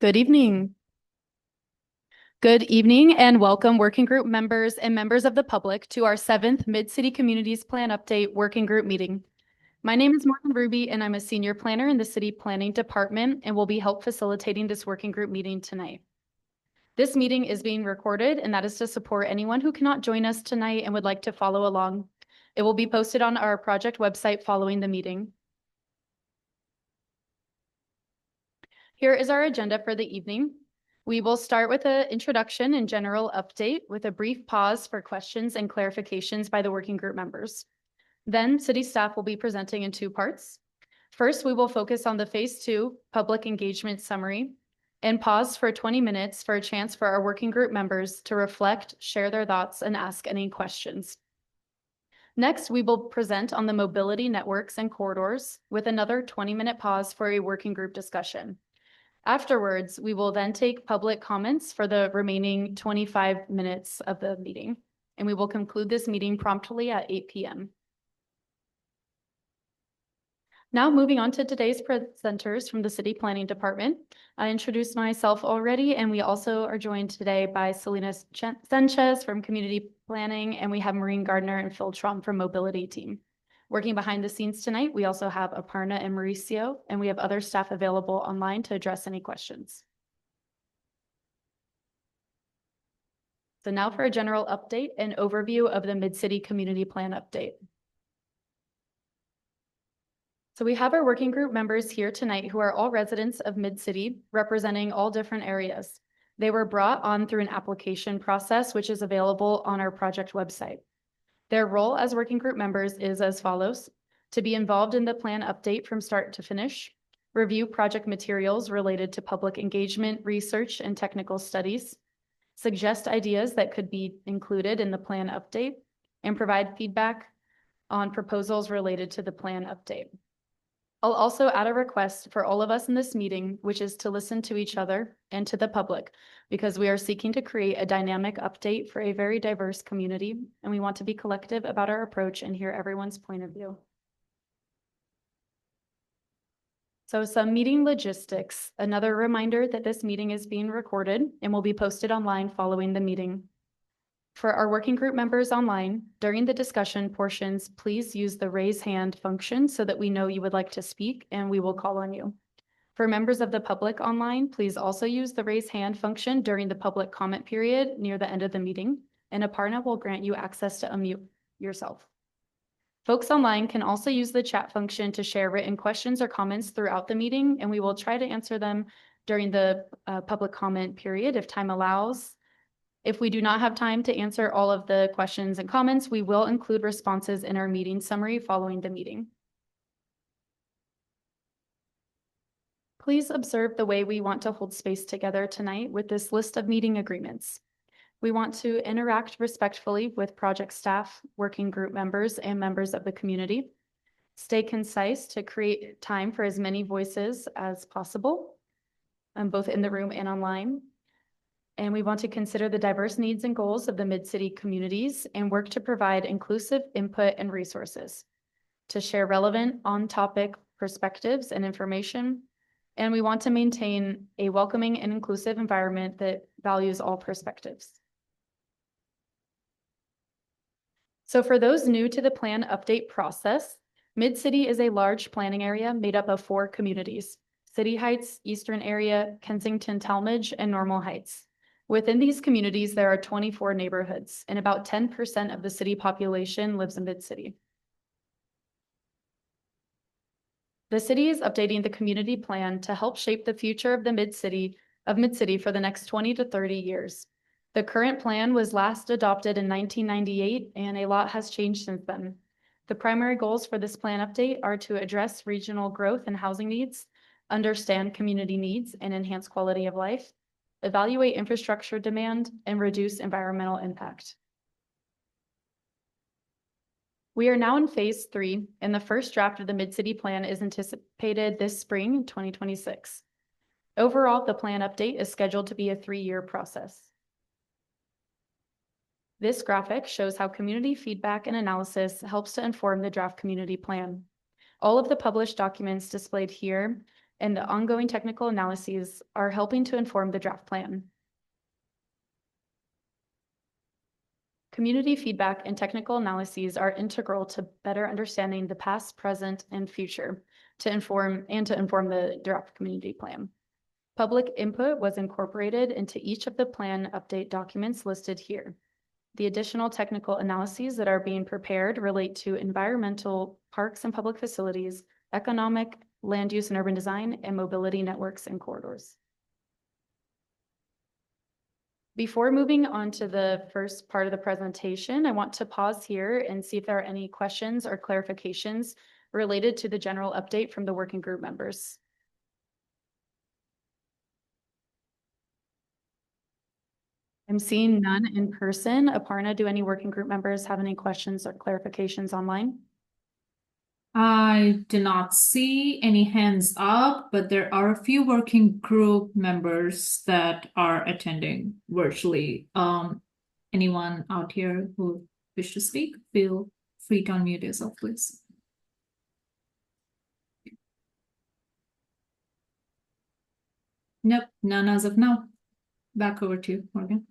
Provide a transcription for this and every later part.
Good evening. Good evening and welcome working group members and members of the public to our 7th Mid-City Communities Plan Update Working Group Meeting. My name is Morgan Ruby and I'm a senior planner in the City Planning Department and will be help facilitating this working group meeting tonight. This meeting is being recorded and that is to support anyone who cannot join us tonight and would like to follow along. It will be posted on our project website following the meeting. Here is our agenda for the evening. We will start with an introduction and general update with a brief pause for questions and clarifications by the working group members. Then city staff will be presenting in two parts. First, we will focus on the Phase 2 public engagement summary and pause for 20 minutes for a chance for our working group members to reflect, share their thoughts, and ask any questions. Next, we will present on the mobility networks and corridors with another 20-minute pause for a working group discussion. Afterwards, we will then take public comments for the remaining 25 minutes of the meeting, and we will conclude this meeting promptly at 8 p.m. Now moving on to today's presenters from the City Planning Department. I introduced myself already, and we also are joined today by Selena Sanchez from Community Planning, and we have Maureen Gardner and Phil Trump from Mobility Team. Working behind the scenes tonight, we also have Aparna and Mauricio, and we have other staff available online to address any questions. So now for a general update and overview of the Mid-City Community Plan update. So we have our working group members here tonight who are all residents of Mid-City, representing all different areas. They were brought on through an application process, which is available on our project website. Their role as working group members is as follows: to be involved in the plan update from start to finish, review project materials related to public engagement, research, and technical studies, suggest ideas that could be included in the plan update, and provide feedback on proposals related to the plan update. I'll also add a request for all of us in this meeting, which is to listen to each other and to the public, because we are seeking to create a dynamic update for a very diverse community, and we want to be collective about our approach and hear everyone's point of view. So some meeting logistics. Another reminder that this meeting is being recorded and will be posted online following the meeting. For our working group members online, during the discussion portions, please use the raise hand function so that we know you would like to speak and we will call on you. For members of the public online, please also use the raise hand function during the public comment period near the end of the meeting, and Aparna will grant you access to unmute yourself. Folks online can also use the chat function to share written questions or comments throughout the meeting, and we will try to answer them during the public comment period if time allows. If we do not have time to answer all of the questions and comments, we will include responses in our meeting summary following the meeting. Please observe the way we want to hold space together tonight with this list of meeting agreements. We want to interact respectfully with project staff, working group members, and members of the community. Stay concise to create time for as many voices as possible, both in the room and online. And we want to consider the diverse needs and goals of the Mid-City communities and work to provide inclusive input and resources to share relevant on-topic perspectives and information. And we want to maintain a welcoming and inclusive environment that values all perspectives. So for those new to the plan update process, Mid-City is a large planning area made up of 4 communities: City Heights, Eastern Area, Kensington, Talmadge, and Normal Heights. Within these communities, there are 24 neighborhoods, and about 10% of the city population lives in Mid-City. The city is updating the community plan to help shape the future of the Mid-City for the next 20 to 30 years. The current plan was last adopted in 1998, and a lot has changed since then. The primary goals for this plan update are to address regional growth and housing needs, understand community needs, and enhance quality of life, evaluate infrastructure demand, and reduce environmental impact. We are now in Phase 3, and the first draft of the Mid-City Plan is anticipated this spring, 2026. Overall, the plan update is scheduled to be a 3-year process. This graphic shows how community feedback and analysis helps to inform the draft community plan. All of the published documents displayed here and the ongoing technical analyses are helping to inform the draft plan. Community feedback and technical analyses are integral to better understanding the past, present, and future to inform the draft community plan. Public input was incorporated into each of the plan update documents listed here. The additional technical analyses that are being prepared relate to environmental, parks and public facilities, economic, land use and urban design, and mobility networks and corridors. Before moving on to the first part of the presentation, I want to pause here and see if there are any questions or clarifications related to the general update from the working group members. I'm seeing none in person. Aparna, do any working group members have any questions or clarifications online? I do not see any hands up, but there are a few working group members that are attending virtually. Anyone out here who wish to speak, feel free to unmute yourself, please. Nope, none as of now. Back over to you, Morgan.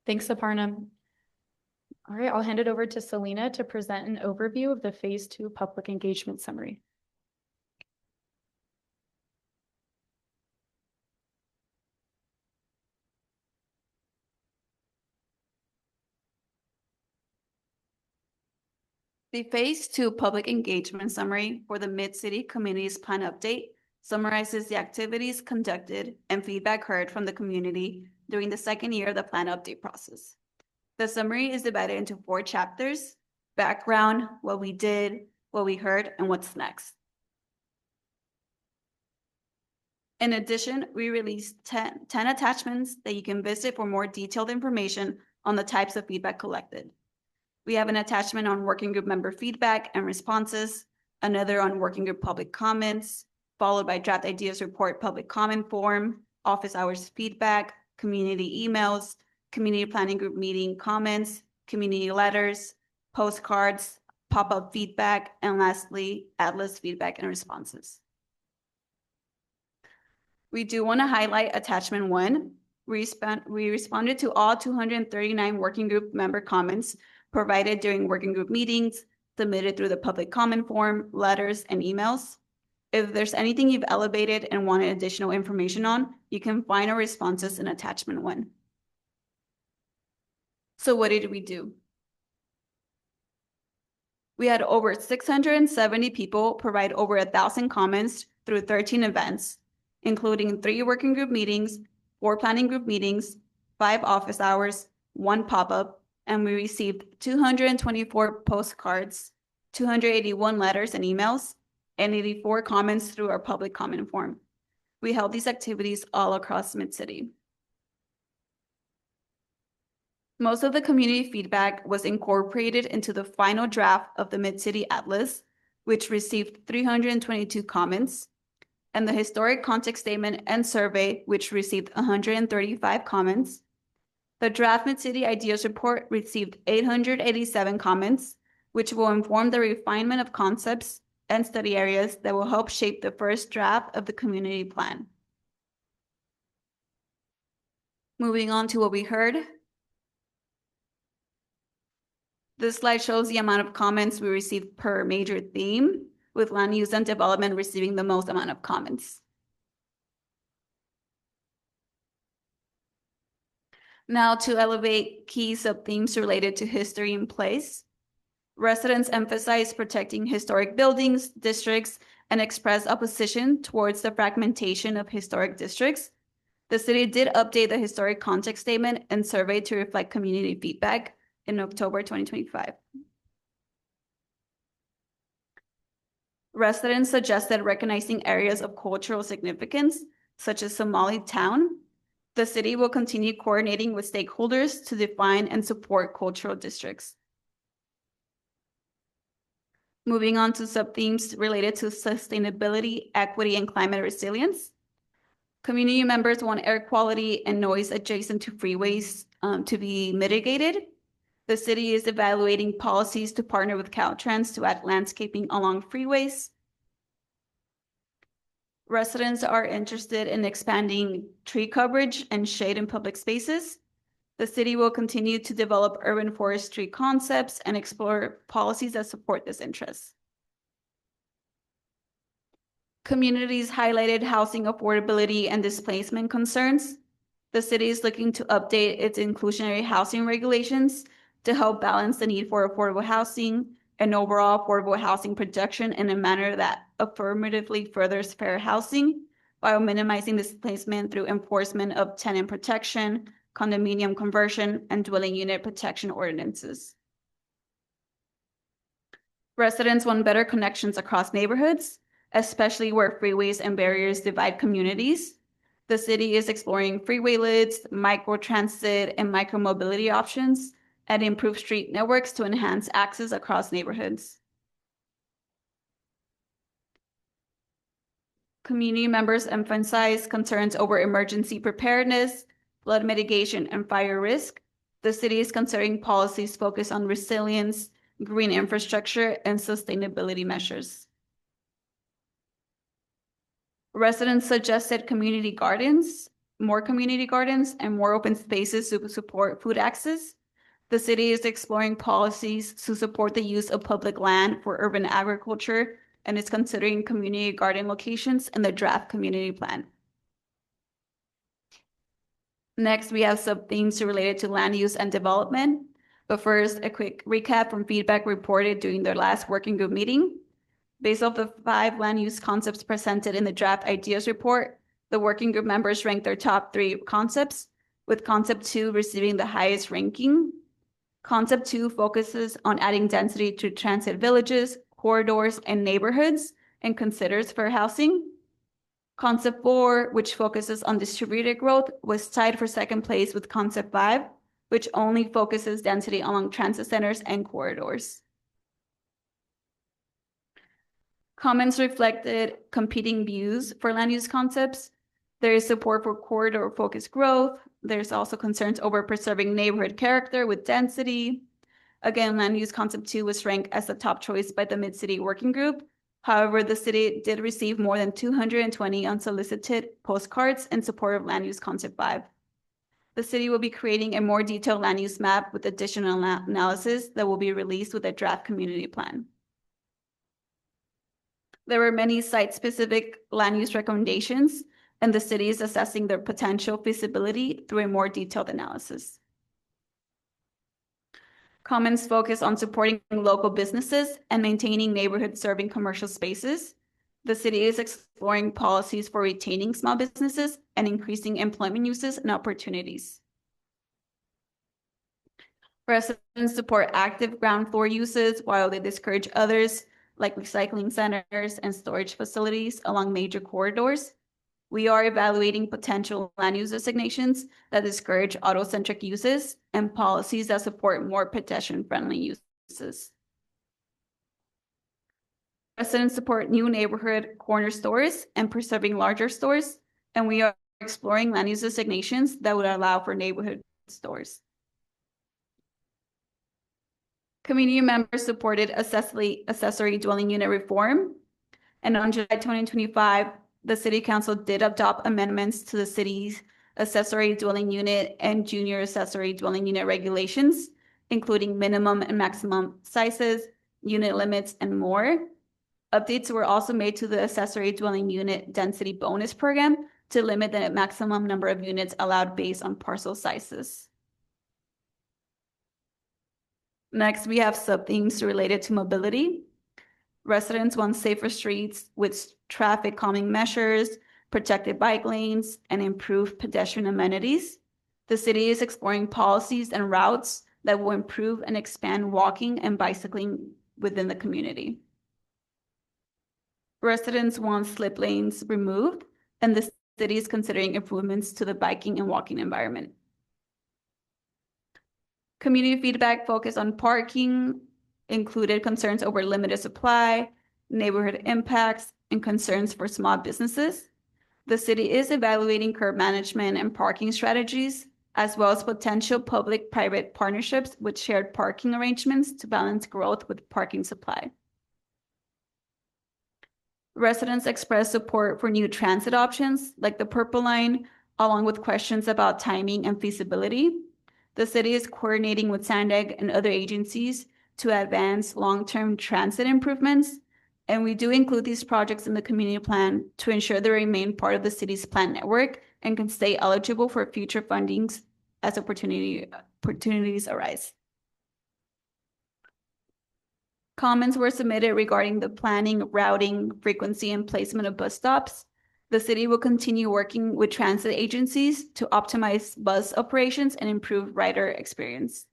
Thanks, Aparna. All right, I'll hand it over to Selena to present an overview of the Phase 2 Public Engagement Summary. The Phase 2 Public Engagement Summary for the Mid-City Communities Plan Update summarizes the activities conducted and feedback heard from the community during the second year of the plan update process. The summary is divided into 4 chapters: background, what we did, what we heard, and what's next. In addition, we released 10 attachments that you can visit for more detailed information on the types of feedback collected. We have an attachment on working group member feedback and responses, another on working group public comments, followed by draft ideas report public comment form, office hours feedback, community emails, community planning group meeting comments, community letters, postcards, pop-up feedback, and lastly, Atlas feedback and responses. We do want to highlight attachment 1. We responded to all 239 working group member comments provided during working group meetings, submitted through the public comment form, letters, and emails. If there's anything you've elevated and wanted additional information on, you can find our responses in attachment 1. So what did we do? We had over 670 people provide over 1,000 comments through 13 events, including 3 working group meetings, 4 planning group meetings, 5 office hours, 1 pop-up, and we received 224 postcards, 281 letters and emails, and 84 comments through our public comment form. We held these activities all across Mid-City. Most of the community feedback was incorporated into the final draft of the Mid-City Atlas, which received 322 comments, and the historic context statement and survey, which received 135 comments. The draft Mid-City Ideas Report received 887 comments, which will inform the refinement of concepts and study areas that will help shape the first draft of the community plan. Moving on to what we heard. This slide shows the amount of comments we received per major theme, with land use and development receiving the most amount of comments. Now, to elevate key sub-themes related to history in place, residents emphasize protecting historic buildings, districts, and express opposition towards the fragmentation of historic districts. The city did update the historic context statement and survey to reflect community feedback in October 2025. Residents suggested recognizing areas of cultural significance, such as Somali Town. The city will continue coordinating with stakeholders to define and support cultural districts. Moving on to sub-themes related to sustainability, equity, and climate resilience. Community members want air quality and noise adjacent to freeways to be mitigated. The city is evaluating policies to partner with Caltrans to add landscaping along freeways. Residents are interested in expanding tree coverage and shade in public spaces. The city will continue to develop urban forestry concepts and explore policies that support this interest. Communities highlighted housing affordability and displacement concerns. The city is looking to update its inclusionary housing regulations to help balance the need for affordable housing and overall affordable housing production in a manner that affirmatively furthers fair housing while minimizing displacement through enforcement of tenant protection, condominium conversion, and dwelling unit protection ordinances. Residents want better connections across neighborhoods, especially where freeways and barriers divide communities. The city is exploring freeway lids, microtransit, and micromobility options, and improved street networks to enhance access across neighborhoods. Community members emphasize concerns over emergency preparedness, flood mitigation, and fire risk. The city is considering policies focused on resilience, green infrastructure, and sustainability measures. Residents suggested more community gardens, and more open spaces to support food access. The city is exploring policies to support the use of public land for urban agriculture and is considering community garden locations in the draft community plan. Next, we have sub-themes related to land use and development. But first, a quick recap from feedback reported during their last working group meeting. Based off the 5 land use concepts presented in the draft ideas report, the working group members ranked their top 3 concepts, with concept 2 receiving the highest ranking. Concept 2 focuses on adding density to transit villages, corridors, and neighborhoods, and considers fair housing. Concept 4, which focuses on distributed growth, was tied for second place with concept 5, which only focuses density along transit centers and corridors. Comments reflected competing views for land use concepts. There is support for corridor-focused growth. There's also concerns over preserving neighborhood character with density. Again, land use concept 2 was ranked as the top choice by the Mid-City Working Group. However, the city did receive more than 220 unsolicited postcards in support of land use concept 5. The city will be creating a more detailed land use map with additional analysis that will be released with a draft community plan. There were many site-specific land use recommendations, and the city is assessing their potential feasibility through a more detailed analysis. Comments focus on supporting local businesses and maintaining neighborhood-serving commercial spaces. The city is exploring policies for retaining small businesses and increasing employment uses and opportunities. Residents support active ground floor uses while they discourage others, like recycling centers and storage facilities along major corridors. We are evaluating potential land use designations that discourage auto-centric uses and policies that support more pedestrian-friendly uses. Residents support new neighborhood corner stores and preserving larger stores, and we are exploring land use designations that would allow for neighborhood stores. Community members supported accessory dwelling unit reform, and on July 2025, the City Council did adopt amendments to the city's accessory dwelling unit and junior accessory dwelling unit regulations, including minimum and maximum sizes, unit limits, and more. Updates were also made to the accessory dwelling unit density bonus program to limit the maximum number of units allowed based on parcel sizes. Next, we have sub-themes related to mobility. Residents want safer streets with traffic calming measures, protected bike lanes, and improved pedestrian amenities. The city is exploring policies and routes that will improve and expand walking and bicycling within the community. Residents want slip lanes removed, and the city is considering improvements to the biking and walking environment. Community feedback focused on parking, included concerns over limited supply, neighborhood impacts, and concerns for small businesses. The city is evaluating curb management and parking strategies, as well as potential public-private partnerships with shared parking arrangements to balance growth with parking supply. Residents expressed support for new transit options like the Purple Line, along with questions about timing and feasibility. The city is coordinating with SANDAG and other agencies to advance long-term transit improvements. And we do include these projects in the community plan to ensure they remain part of the city's planned network and can stay eligible for future fundings as opportunities arise. Comments were submitted regarding the planning, routing, frequency, and placement of bus stops. The city will continue working with transit agencies to optimize bus operations and improve rider experience.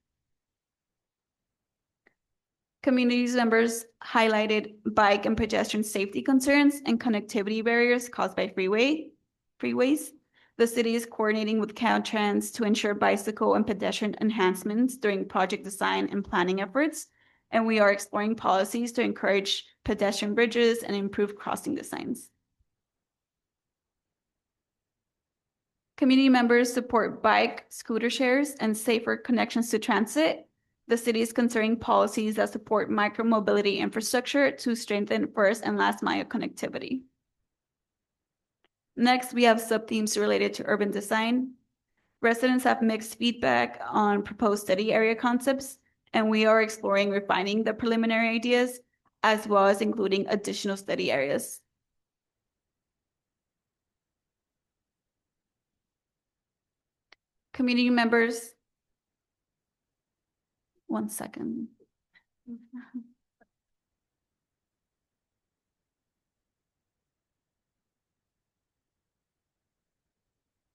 Community members highlighted bike and pedestrian safety concerns and connectivity barriers caused by freeways. The city is coordinating with Caltrans to ensure bicycle and pedestrian enhancements during project design and planning efforts. And we are exploring policies to encourage pedestrian bridges and improve crossing designs. Community members support bike, scooter shares, and safer connections to transit. The city is considering policies that support micromobility infrastructure to strengthen first and last mile connectivity. Next, we have sub-themes related to urban design. Residents have mixed feedback on proposed study area concepts, and we are exploring refining the preliminary ideas, as well as including additional study areas. Community members, one second.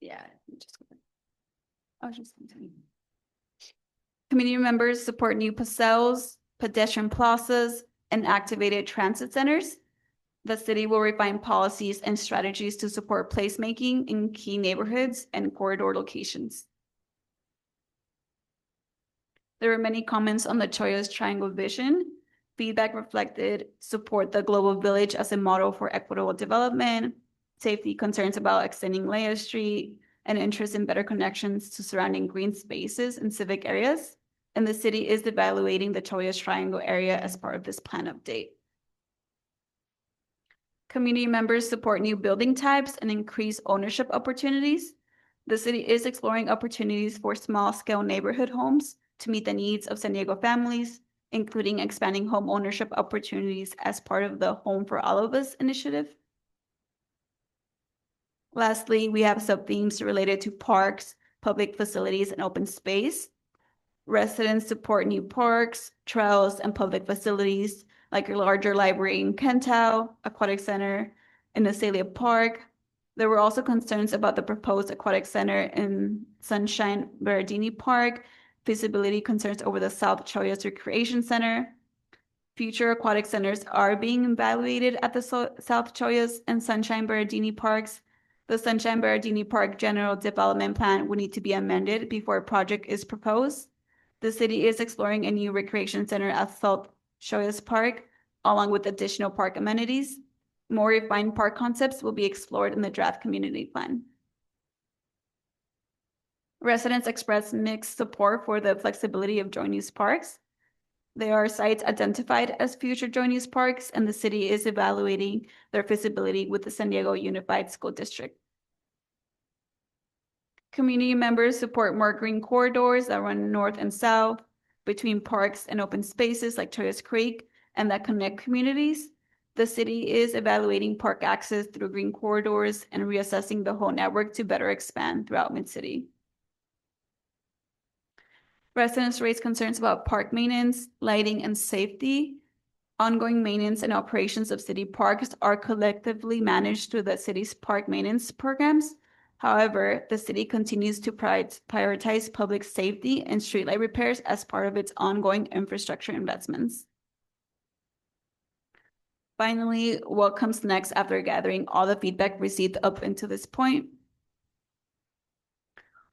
Yeah, I was just continuing. Community members support new pasels, pedestrian plazas, and activated transit centers. The city will refine policies and strategies to support placemaking in key neighborhoods and corridor locations. There were many comments on the Choya's Triangle vision. Feedback reflected support the global village as a model for equitable development, safety concerns about extending Leah Street, and interest in better connections to surrounding green spaces and civic areas. And the city is evaluating the Choya's Triangle area as part of this plan update. Community members support new building types and increase ownership opportunities. The city is exploring opportunities for small-scale neighborhood homes to meet the needs of San Diego families, including expanding home ownership opportunities as part of the Home for All of Us initiative. Lastly, we have sub-themes related to parks, public facilities, and open space. Residents support new parks, trails, and public facilities like a larger library in Kentau, Aquatic Center, and Azalea Park. There were also concerns about the proposed aquatic center in Sunshine Berardini Park, feasibility concerns over the South Choya's Recreation Center. Future aquatic centers are being evaluated at the South Choya's and Sunshine Berardini Parks. The Sunshine Berardini Park General Development Plan would need to be amended before a project is proposed. The city is exploring a new recreation center at South Choya's Park, along with additional park amenities. More refined park concepts will be explored in the draft community plan. Residents expressed mixed support for the flexibility of joint use parks. There are sites identified as future joint use parks, and the city is evaluating their feasibility with the San Diego Unified School District. Community members support more green corridors that run north and south between parks and open spaces like Choya's Creek and that connect communities. The city is evaluating park access through green corridors and reassessing the whole network to better expand throughout Mid-City. Residents raised concerns about park maintenance, lighting, and safety. Ongoing maintenance and operations of city parks are collectively managed through the city's park maintenance programs. However, the city continues to prioritize public safety and streetlight repairs as part of its ongoing infrastructure investments. Finally, what comes next after gathering all the feedback received up until this point?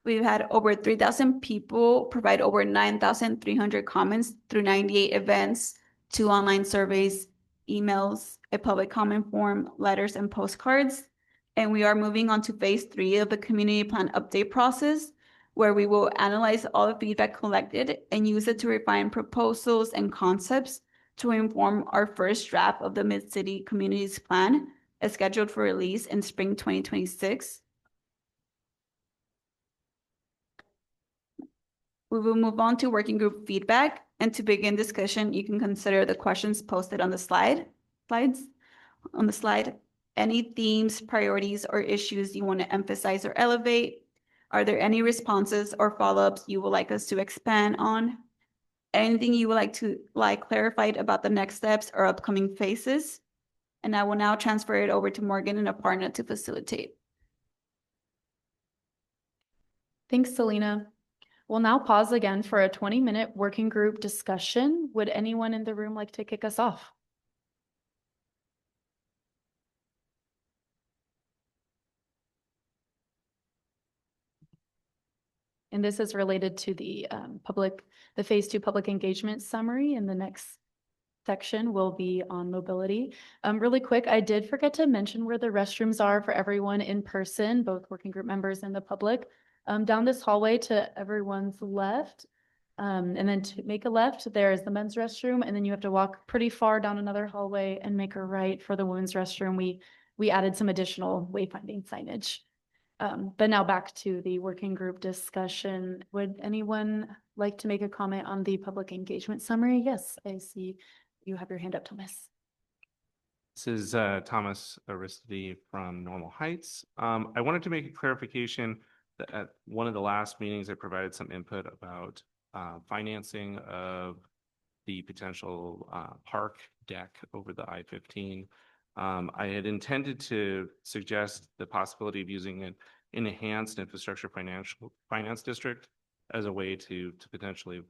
We've had over 3,000 people provide over 9,300 comments through 98 events, 2 online surveys, emails, a public comment form, letters, and postcards. And we are moving on to phase 3 of the community plan update process, where we will analyze all the feedback collected and use it to refine proposals and concepts to inform our first draft of the Mid-City Communities Plan is scheduled for release in spring 2026. We will move on to working group feedback, and to begin discussion, you can consider the questions posted on the slides. On the slide, any themes, priorities, or issues you want to emphasize or elevate? Are there any responses or follow-ups you would like us to expand on? Anything you would like to clarified about the next steps or upcoming phases? And I will now transfer it over to Morgan and Aparna to facilitate. Thanks, Selena. We'll now pause again for a 20-minute working group discussion. Would anyone in the room like to kick us off? And this is related to the phase 2 public engagement summary, and the next section will be on mobility. Really quick, I did forget to mention where the restrooms are for everyone in person, both working group members and the public. Down this hallway to everyone's left, and then to make a left, there is the men's restroom, and then you have to walk pretty far down another hallway and make a right for the women's restroom. We added some additional wayfinding signage. But now back to the working group discussion. Would anyone like to make a comment on the public engagement summary? Yes, I see you have your hand up, Thomas. This is Thomas Aristide from Normal Heights. I wanted to make a clarification that at one of the last meetings, I provided some input about financing of the potential park deck over the I-15. I had intended to suggest the possibility of using an enhanced infrastructure finance district as a way to potentially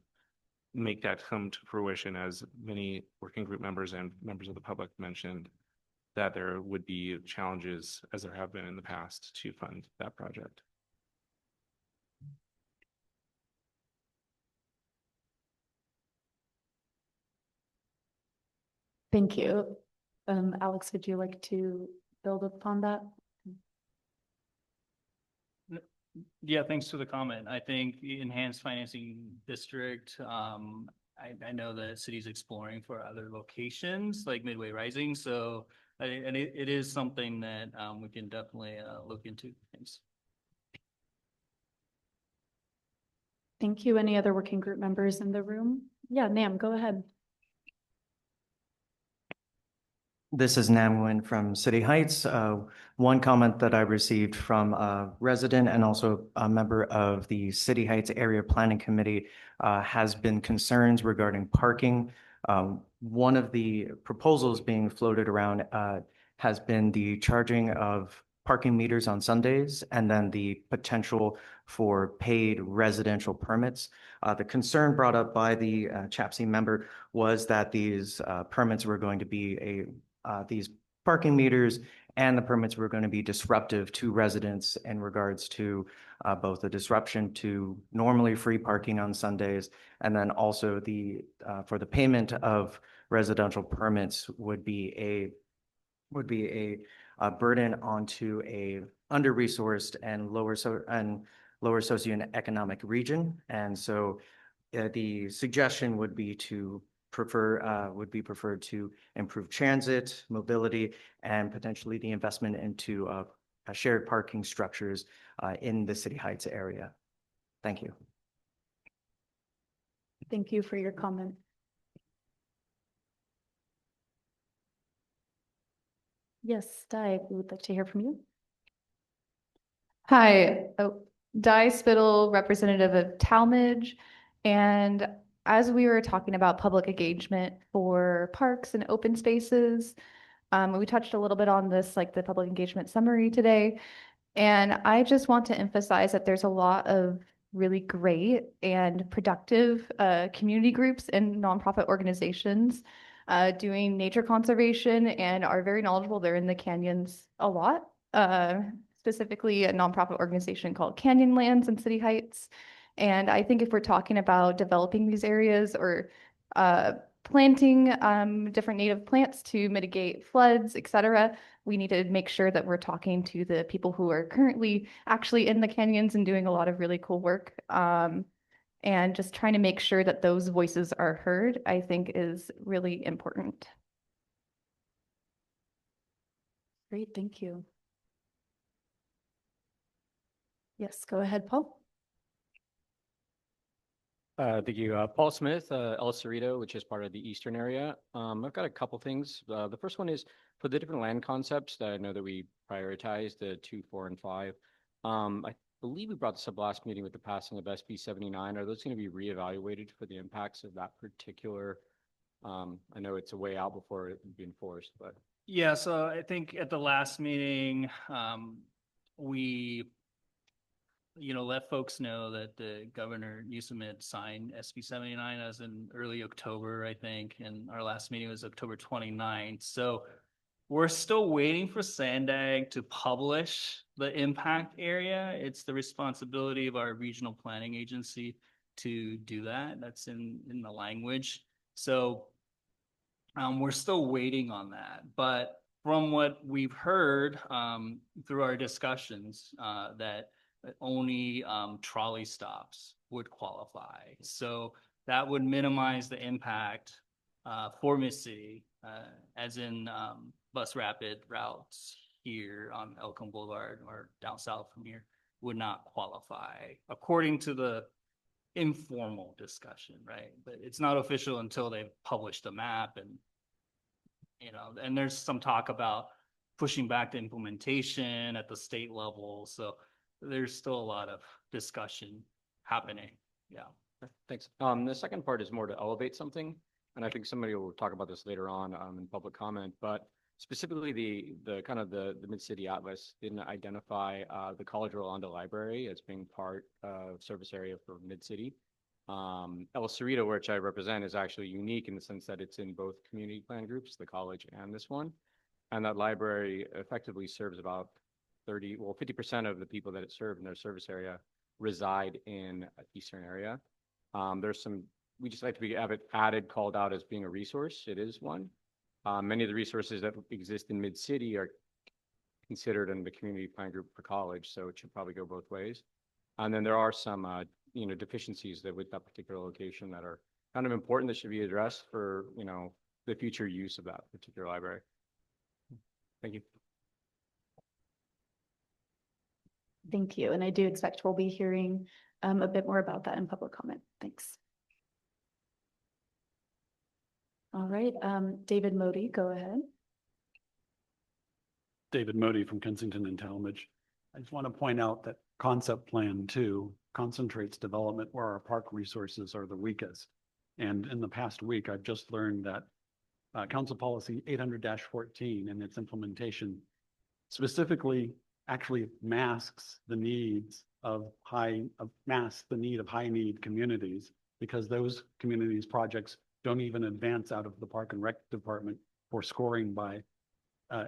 make that come to fruition, as many working group members and members of the public mentioned that there would be challenges, as there have been in the past, to fund that project. Thank you. Alex, would you like to build upon that? Yeah, thanks for the comment. I think the enhanced financing district, I know the city's exploring for other locations like Midway Rising. So it is something that we can definitely look into. Thanks. Thank you. Any other working group members in the room? Yeah, Nam, go ahead. This is Nam Nguyen from City Heights. One comment that I received from a resident and also a member of the City Heights Area Planning Committee has been concerns regarding parking. One of the proposals being floated around has been the charging of parking meters on Sundays, and then the potential for paid residential permits. The concern brought up by the CHAPC member was that these permits were going to be these parking meters and the permits were going to be disruptive to residents in regards to both the disruption to normally free parking on Sundays, and then also for the payment of residential permits would be a burden onto a under-resourced and lower socioeconomic region. And so the suggestion would be preferred to improve transit, mobility, and potentially the investment into shared parking structures in the City Heights area. Thank you. Thank you for your comment. Yes, Di, we would like to hear from you. Hi, Di Spittle, representative of Talmadge. And as we were talking about public engagement for parks and open spaces, we touched a little bit on this, like the public engagement summary today. And I just want to emphasize that there's a lot of really great and productive community groups and nonprofit organizations doing nature conservation and are very knowledgeable. They're in the canyons a lot, specifically a nonprofit organization called Canyonlands in City Heights. And I think if we're talking about developing these areas or planting different native plants to mitigate floods, et cetera, we need to make sure that we're talking to the people who are currently actually in the canyons and doing a lot of really cool work. And just trying to make sure that those voices are heard, I think is really important. Great, thank you. Yes, go ahead, Paul. Thank you. Paul Smith, El Cerrito, which is part of the eastern area. I've got a couple things. The first one is for the different land concepts that I know that we prioritized, the 2, 4, and 5. I believe we brought this up last meeting with the passing of SB 79. Are those going to be reevaluated for the impacts of that particular? I know it's a way out before it would be enforced, but. Yeah, so I think at the last meeting, we let folks know that the Governor Newsom had signed SB 79 as in early October, I think, and our last meeting was October 29th. So we're still waiting for Sandag to publish the impact area. It's the responsibility of our regional planning agency to do that. That's in the language. So we're still waiting on that. But from what we've heard through our discussions, that only trolley stops would qualify. So that would minimize the impact for Mid-City, as in bus rapid routes here on Elkhorn Boulevard or down south from here would not qualify according to the informal discussion, right? But it's not official until they've published the map, and and there's some talk about pushing back the implementation at the state level. So there's still a lot of discussion happening. Yeah. Thanks. The second part is more to elevate something, and I think somebody will talk about this later on in public comment. But specifically, the kind of the Mid-City Atlas didn't identify the College Rolando Library as being part of service area for Mid-City. El Cerrito, which I represent, is actually unique in the sense that it's in both community plan groups, the college and this one, and that library effectively serves about 50% of the people that it served in their service area reside in eastern area. We just like to be added, called out as being a resource. It is one. Many of the resources that exist in Mid-City are considered in the community plan group for college, so it should probably go both ways. And then there are some, deficiencies that with that particular location that are kind of important that should be addressed for, the future use of that particular library. Thank you. Thank you. And I do expect we'll be hearing a bit more about that in public comment. Thanks. All right, David Modi, go ahead. David Modi from Kensington and Talmadge. I just want to point out that concept plan 2 concentrates development where our park resources are the weakest. And in the past week, I've just learned that Council Policy 800-14 and its implementation specifically actually masks the needs of high need communities, because those communities projects don't even advance out of the Park and Rec department for scoring by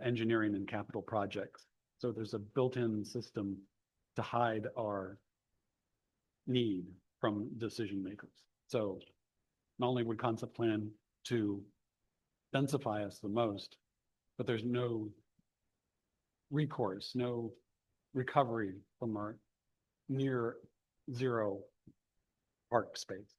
engineering and capital projects. So there's a built-in system to hide our need from decision makers. So not only would concept plan to densify us the most, but there's no recourse, no recovery from our near zero park space.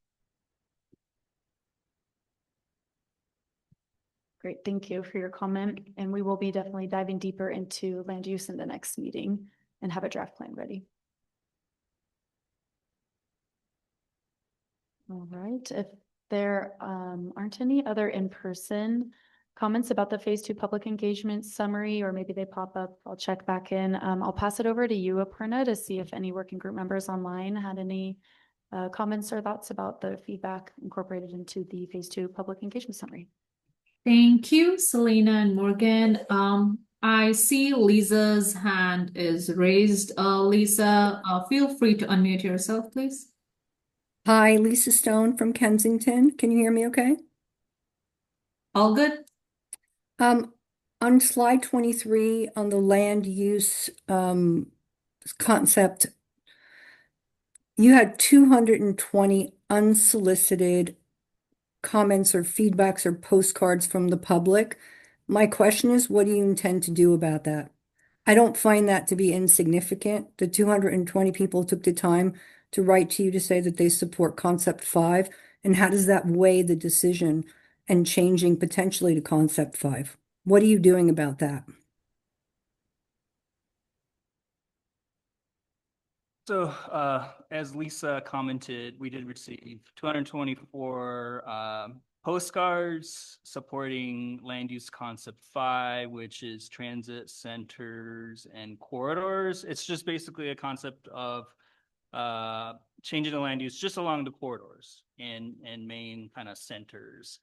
Great, thank you for your comment. And we will be definitely diving deeper into land use in the next meeting and have a draft plan ready. All right, if there aren't any other in-person comments about the phase 2 public engagement summary, or maybe they pop up, I'll check back in. I'll pass it over to you, Aparna, to see if any working group members online had any comments or thoughts about the feedback incorporated into the phase 2 public engagement summary. Thank you, Selena and Morgan. I see Lisa's hand is raised. Lisa, feel free to unmute yourself, please. Hi, Lisa Stone from Kensington. Can you hear me okay? All good? On slide 23 on the land use concept, you had 220 unsolicited comments or feedbacks or postcards from the public. My question is, what do you intend to do about that? I don't find that to be insignificant. The 220 people took the time to write to you to say that they support concept 5? And how does that weigh the decision and changing potentially to concept 5? What are you doing about that? So, as Lisa commented, we did receive 224 postcards supporting land use concept 5, which is transit centers and corridors. It's just basically a concept of changing the land use just along the corridors and main kind of centers.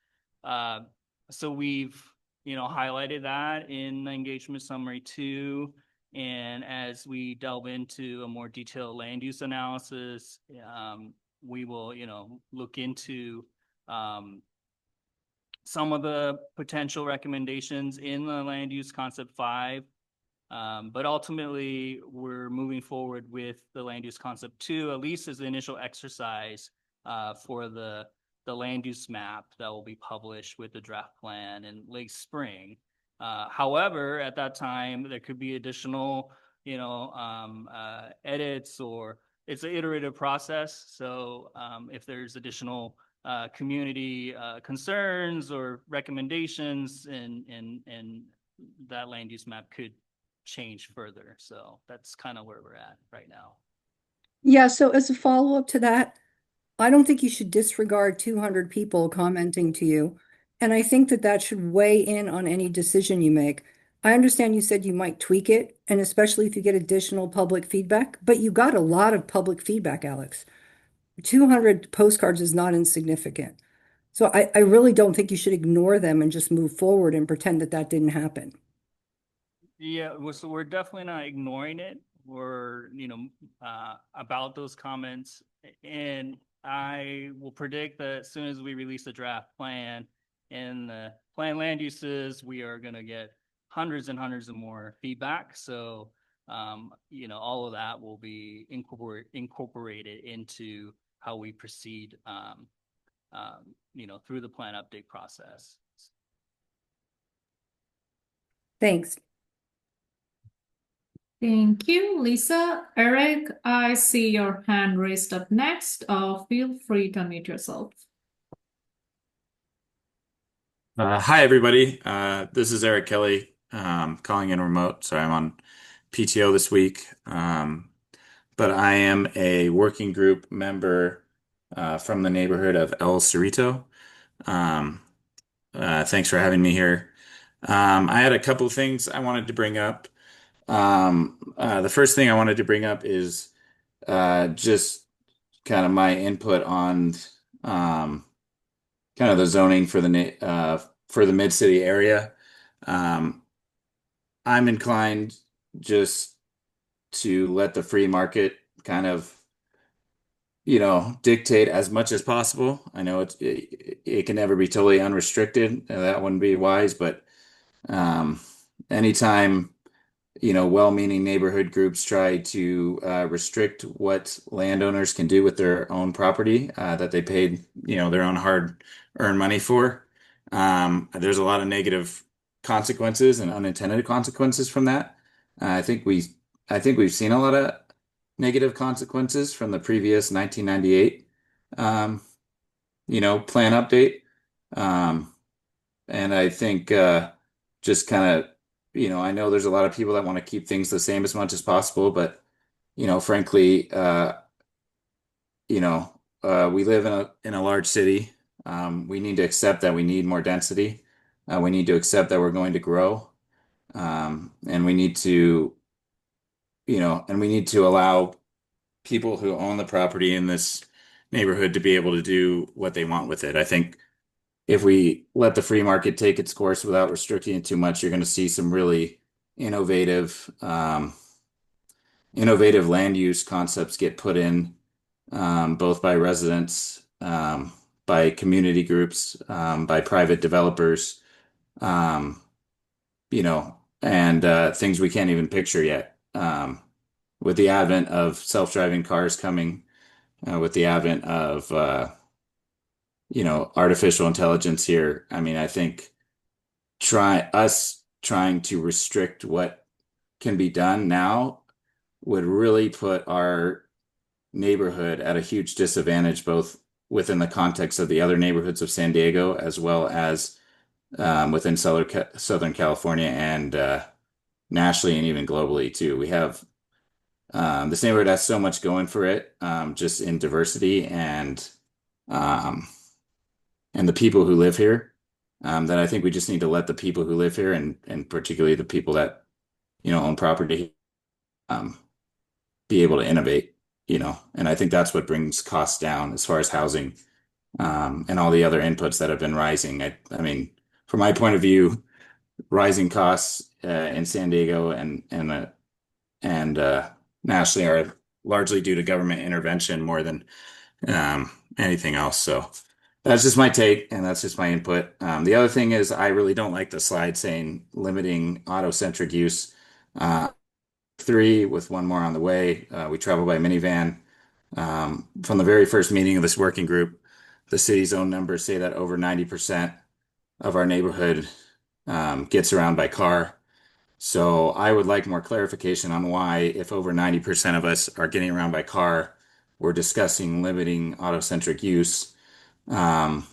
So we've highlighted that in the engagement summary 2. And as we delve into a more detailed land use analysis, we will, look into some of the potential recommendations in the land use concept 5. But ultimately, we're moving forward with the land use concept 2, at least as the initial exercise for the land use map that will be published with the draft plan in late spring. However, at that time, there could be additional, edits, or it's an iterative process. So if there's additional community concerns or recommendations, and that land use map could change further. So that's kind of where we're at right now. Yeah, so as a follow-up to that, I don't think you should disregard 200 people commenting to you. And I think that that should weigh in on any decision you make. I understand you said you might tweak it, and especially if you get additional public feedback, but you got a lot of public feedback, Alex. 200 postcards is not insignificant. So I really don't think you should ignore them and just move forward and pretend that that didn't happen. Yeah, so we're definitely not ignoring it. We're, about those comments. And I will predict that as soon as we release the draft plan and the plan land uses, we are going to get hundreds and hundreds of more feedback. So, all of that will be incorporated into how we proceed, through the plan update process. Thanks. Thank you, Lisa. Eric, I see your hand raised up next. Feel free to unmute yourself. Hi, everybody. This is Eric Kelly, calling in remote. Sorry, I'm on PTO this week. But I am a working group member from the neighborhood of El Cerrito. Thanks for having me here. I had a couple of things I wanted to bring up. The first thing I wanted to bring up is just kind of my input on kind of the zoning for the mid-city area. I'm inclined just to let the free market kind of, dictate as much as possible. I know it can never be totally unrestricted, and that wouldn't be wise, but anytime well-meaning neighborhood groups try to restrict what landowners can do with their own property that they paid, their own hard-earned money for. There's a lot of negative consequences and unintended consequences from that. I think we've seen a lot of negative consequences from the previous 1998, plan update. And I think just kind of, I know there's a lot of people that want to keep things the same as much as possible, but frankly, we live in a large city. We need to accept that we need more density. We need to accept that we're going to grow, and we need to, allow people who own the property in this neighborhood to be able to do what they want with it. I think if we let the free market take its course without restricting it too much, you're going to see some really innovative land use concepts get put in, both by residents, by community groups, by private developers, and things we can't even picture yet. With the advent of self-driving cars coming, with the advent of artificial intelligence here. I mean, I think trying to restrict what can be done now would really put our neighborhood at a huge disadvantage, both within the context of the other neighborhoods of San Diego, as well as within Southern California and nationally and even globally too. We have this neighborhood has so much going for it, just in diversity um, and the people who live here, that I think we just need to let the people who live here and particularly the people that, own property, um, be able to innovate, and I think that's what brings costs down as far as housing, and all the other inputs that have been rising. I mean, from my point of view, rising costs in San Diego and nationally are largely due to government intervention more than anything else. So that's just my take, and that's just my input. The other thing is, I really don't like the slide saying limiting auto-centric use. 3 with one more on the way. We travel by minivan. From the very first meeting of this working group, the city's own numbers say that over 90% of our neighborhood gets around by car. So I would like more clarification on why, if over 90% of us are getting around by car, we're discussing limiting auto-centric use. And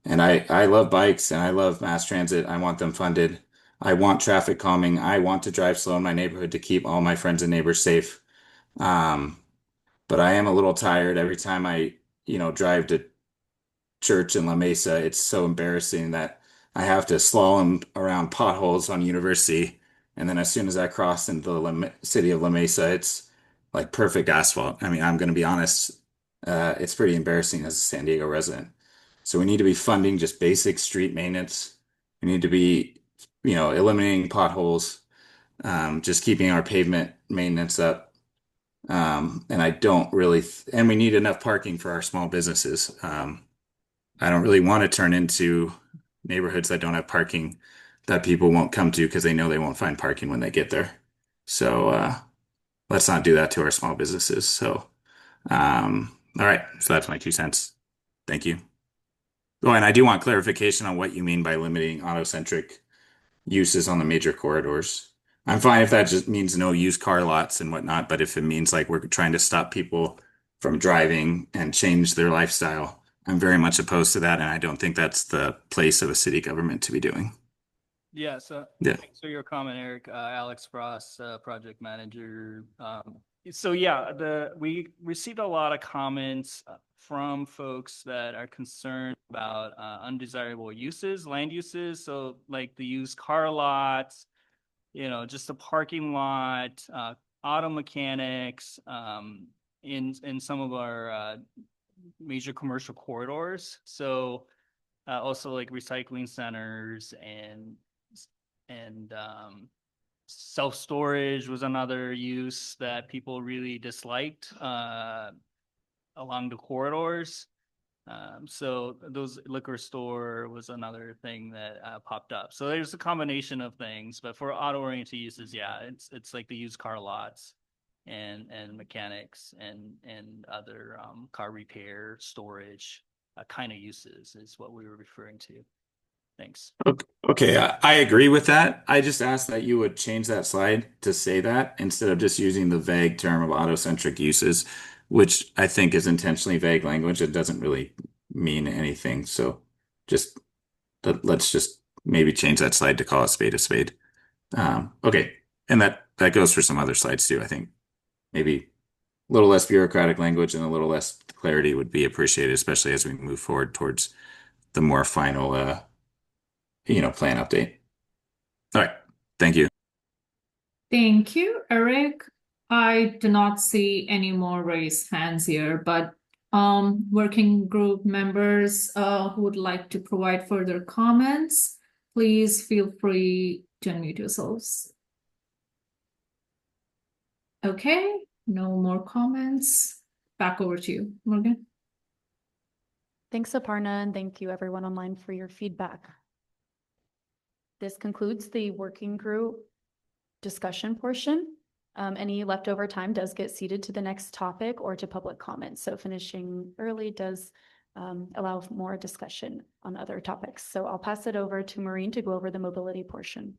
I love bikes and I love mass transit. I want them funded. I want traffic calming. I want to drive slow in my neighborhood to keep all my friends and neighbors safe. Um, but I am a little tired every time I, drive to church in La Mesa. It's so embarrassing that I have to slalom around potholes on University. And then as soon as I cross into the city of La Mesa, it's like perfect asphalt. I mean, I'm going to be honest, it's pretty embarrassing as a San Diego resident. So we need to be funding just basic street maintenance. We need to be, eliminating potholes, just keeping our pavement maintenance up. And I don't really, and we need enough parking for our small businesses. I don't really want to turn into neighborhoods that don't have parking that people won't come to because they know they won't find parking when they get there. So let's not do that to our small businesses. So, all right. So that's my 2 cents. Thank you. Oh, and I do want clarification on what you mean by limiting auto-centric uses on the major corridors. I'm fine if that just means no used car lots and whatnot, but if it means like we're trying to stop people from driving and change their lifestyle, I'm very much opposed to that, and I don't think that's the place of a city government to be doing. Yeah, so Yeah. thanks for your comment, Eric. Alex Frost, project manager. So yeah, we received a lot of comments from folks that are concerned about undesirable uses, land uses. So like the used car lots, just the parking lot, auto mechanics, in some of our major commercial corridors. So also like recycling centers and self-storage was another use that people really disliked along the corridors. So those liquor store was another thing that popped up. So there's a combination of things, but for auto-oriented uses, yeah, it's like the used car lots and mechanics and other car repair, storage kind of uses is what we were referring to. Thanks. Okay, I agree with that. I just asked that you would change that slide to say that instead of just using the vague term of auto-centric uses, which I think is intentionally vague language. It doesn't really mean anything. So just let's just maybe change that slide to call a spade a spade. Okay, and that goes for some other slides too. I think maybe a little less bureaucratic language and a little less clarity would be appreciated, especially as we move forward towards the more final plan update. All right. Thank you. Thank you, Eric. I do not see any more raised hands here, but working group members who would like to provide further comments, please feel free to unmute yourselves. Okay, no more comments. Back over to you, Morgan. Thanks, Aparna, and thank you everyone online for your feedback. This concludes the working group discussion portion. Any leftover time does get seated to the next topic or to public comments. So finishing early does allow more discussion on other topics. So I'll pass it over to Maureen to go over the mobility portion.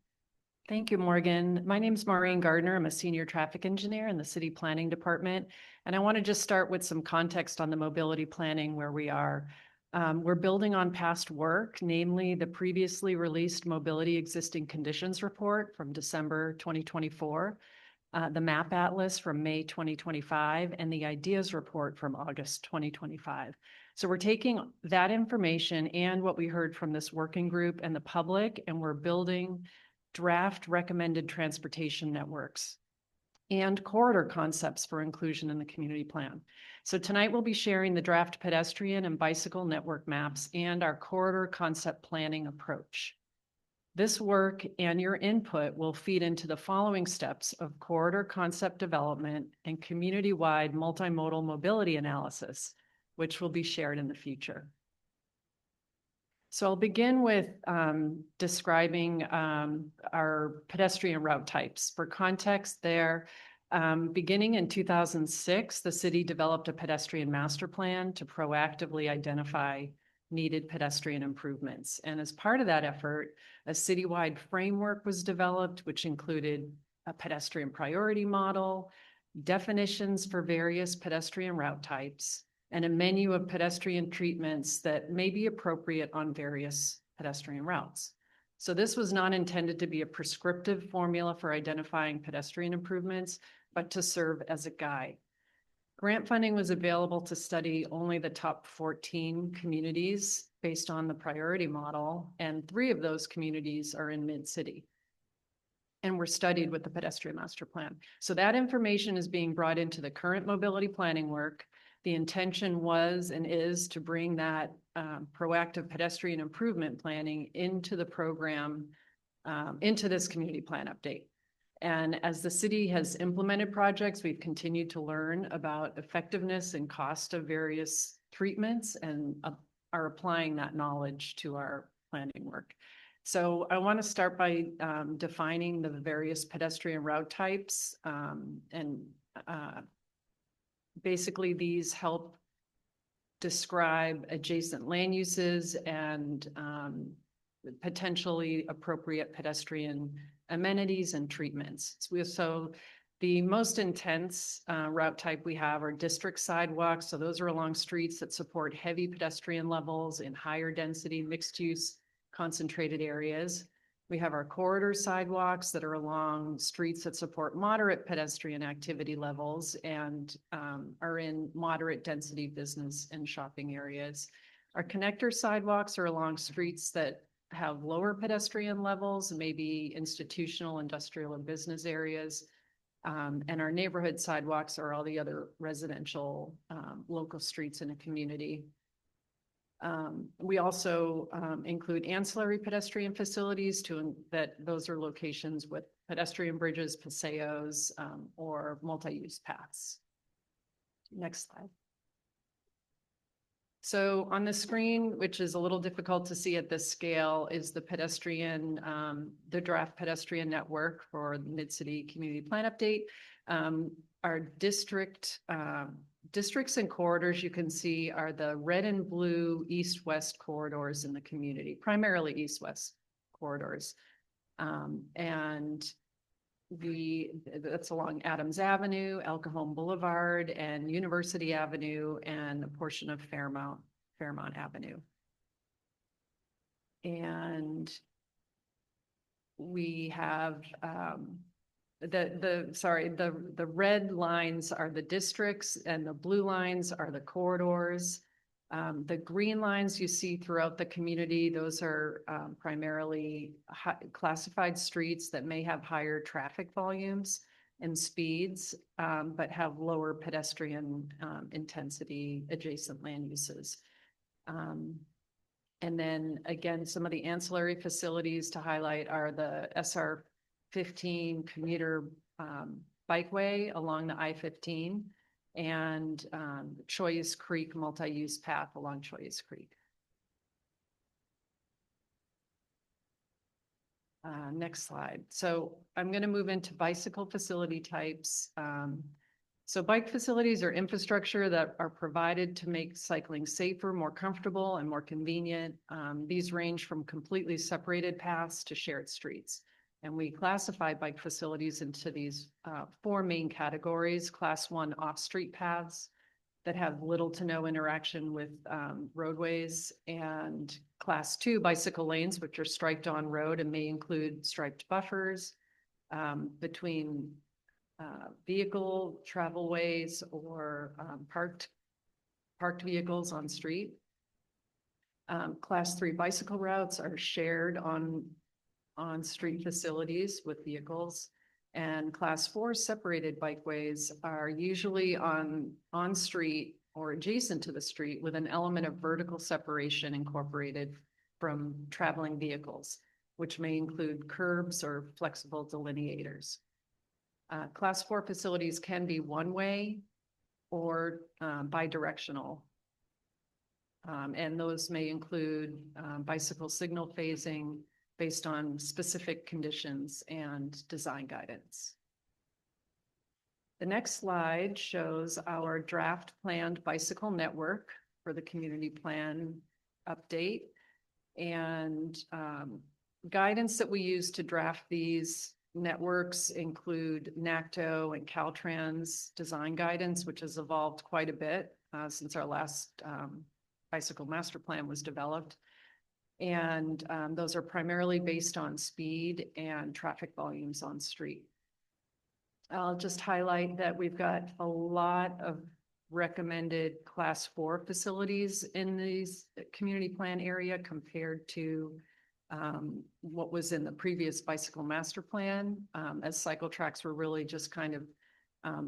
Thank you, Morgan. My name's Maureen Gardner. I'm a senior traffic engineer in the city planning department. And I want to just start with some context on the mobility planning where we are. We're building on past work, namely the previously released Mobility Existing Conditions Report from December 2024, the MAP Atlas from May 2025, and the Ideas Report from August 2025. So we're taking that information and what we heard from this working group and the public, and we're building draft recommended transportation networks and corridor concepts for inclusion in the community plan. So tonight we'll be sharing the draft pedestrian and bicycle network maps and our corridor concept planning approach. This work and your input will feed into the following steps of corridor concept development and community-wide multimodal mobility analysis, which will be shared in the future. So I'll begin with describing our pedestrian route types. For context there, beginning in 2006, the city developed a pedestrian master plan to proactively identify needed pedestrian improvements. And as part of that effort, a citywide framework was developed, which included a pedestrian priority model, definitions for various pedestrian route types, and a menu of pedestrian treatments that may be appropriate on various pedestrian routes. So this was not intended to be a prescriptive formula for identifying pedestrian improvements, but to serve as a guide. Grant funding was available to study only the top 14 communities based on the priority model, and 3 of those communities are in Mid-City and were studied with the pedestrian master plan. So that information is being brought into the current mobility planning work. The intention was and is to bring that proactive pedestrian improvement planning into the program, into this community plan update. And as the city has implemented projects, we've continued to learn about effectiveness and cost of various treatments and are applying that knowledge to our planning work. So I want to start by defining the various pedestrian route types and basically, these help describe adjacent land uses and potentially appropriate pedestrian amenities and treatments. So the most intense route type we have are district sidewalks. So those are along streets that support heavy pedestrian levels in higher density, mixed use, concentrated areas. We have our corridor sidewalks that are along streets that support moderate pedestrian activity levels and are in moderate density business and shopping areas. Our connector sidewalks are along streets that have lower pedestrian levels, maybe institutional, industrial, and business areas. And our neighborhood sidewalks are all the other residential local streets in a community. We also include ancillary pedestrian facilities those are locations with pedestrian bridges, paseos, or multi-use paths. Next slide. So on the screen, which is a little difficult to see at this scale, is the the draft pedestrian network for the Mid-City Community Plan Update. Our districts and corridors you can see are the red and blue east-west corridors in the community, primarily east-west corridors. And that's along Adams Avenue, El Cajon Boulevard, and University Avenue, and a portion of Fairmount Avenue. And we have the red lines are the districts and the blue lines are the corridors. The green lines you see throughout the community, those are primarily classified streets that may have higher traffic volumes and speeds, but have lower pedestrian intensity adjacent land uses. And then again, some of the ancillary facilities to highlight are the SR 15 commuter bikeway along the I-15 and Choyes Creek multi-use path along Choyes Creek. Next slide. So I'm going to move into bicycle facility types. So bike facilities are infrastructure that are provided to make cycling safer, more comfortable, and more convenient. These range from completely separated paths to shared streets. And we classify bike facilities into these four main categories: Class 1 off-street paths that have little to no interaction with roadways, and Class 2 bicycle lanes, which are striped on road and may include striped buffers between vehicle travelways or parked vehicles on street. Class 3 bicycle routes are shared on street facilities with vehicles, and Class 4 separated bikeways are usually on street or adjacent to the street with an element of vertical separation incorporated from traveling vehicles, which may include curbs or flexible delineators. Class 4 facilities can be one-way or bidirectional. And those may include bicycle signal phasing based on specific conditions and design guidance. The next slide shows our draft planned bicycle network for the community plan update. And guidance that we use to draft these networks include NACTO and Caltrans design guidance, which has evolved quite a bit since our last bicycle master plan was developed. And those are primarily based on speed and traffic volumes on street. I'll just highlight that we've got a lot of recommended Class 4 facilities in these community plan area compared to what was in the previous bicycle master plan, as cycle tracks were really just kind of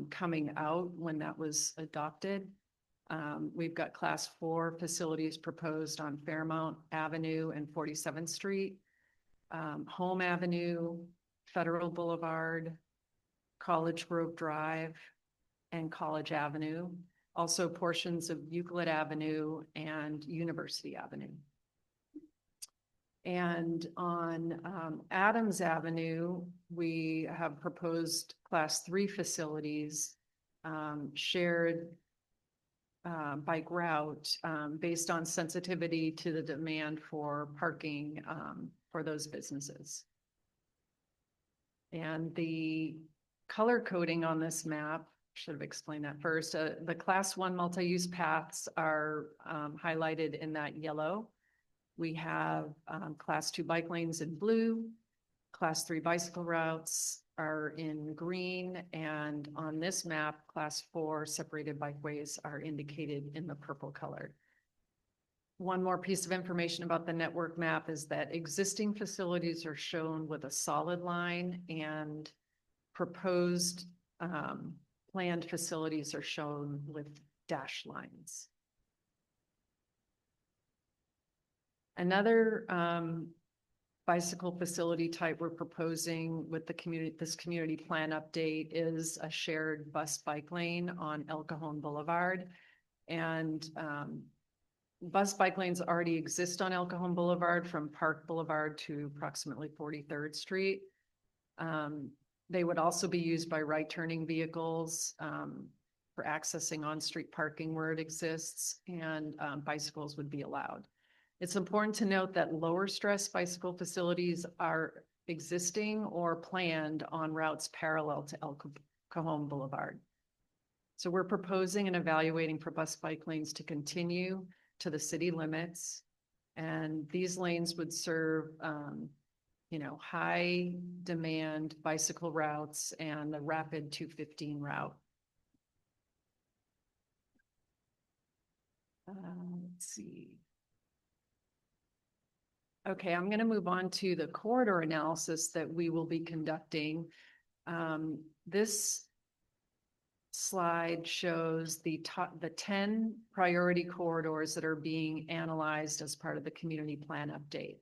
coming out when that was adopted. We've got Class 4 facilities proposed on Fairmount Avenue and 47th Street, Home Avenue, Federal Boulevard, College Grove Drive, and College Avenue, also portions of Euclid Avenue and University Avenue. And on Adams Avenue, we have proposed Class 3 facilities, shared bike route based on sensitivity to the demand for parking for those businesses. And the color coding on this map, should have explained that first. The Class 1 multi-use paths are highlighted in that yellow. We have Class 2 bike lanes in blue, Class 3 bicycle routes are in green, and on this map, Class 4 separated bikeways are indicated in the purple color. One more piece of information about the network map is that existing facilities are shown with a solid line, and proposed planned facilities are shown with dashed lines. Another bicycle facility type we're proposing with this community plan update is a shared bus bike lane on El Cajon Boulevard. And bus bike lanes already exist on El Cajon Boulevard from Park Boulevard to approximately 43rd Street. They would also be used by right-turning vehicles for accessing on-street parking where it exists, and bicycles would be allowed. It's important to note that lower stress bicycle facilities are existing or planned on routes parallel to El Cajon Boulevard. So we're proposing and evaluating for bus bike lanes to continue to the city limits. And these lanes would serve, high demand bicycle routes and the rapid 215 route. Let's see. Okay, I'm going to move on to the corridor analysis that we will be conducting. This slide shows the 10 priority corridors that are being analyzed as part of the community plan update.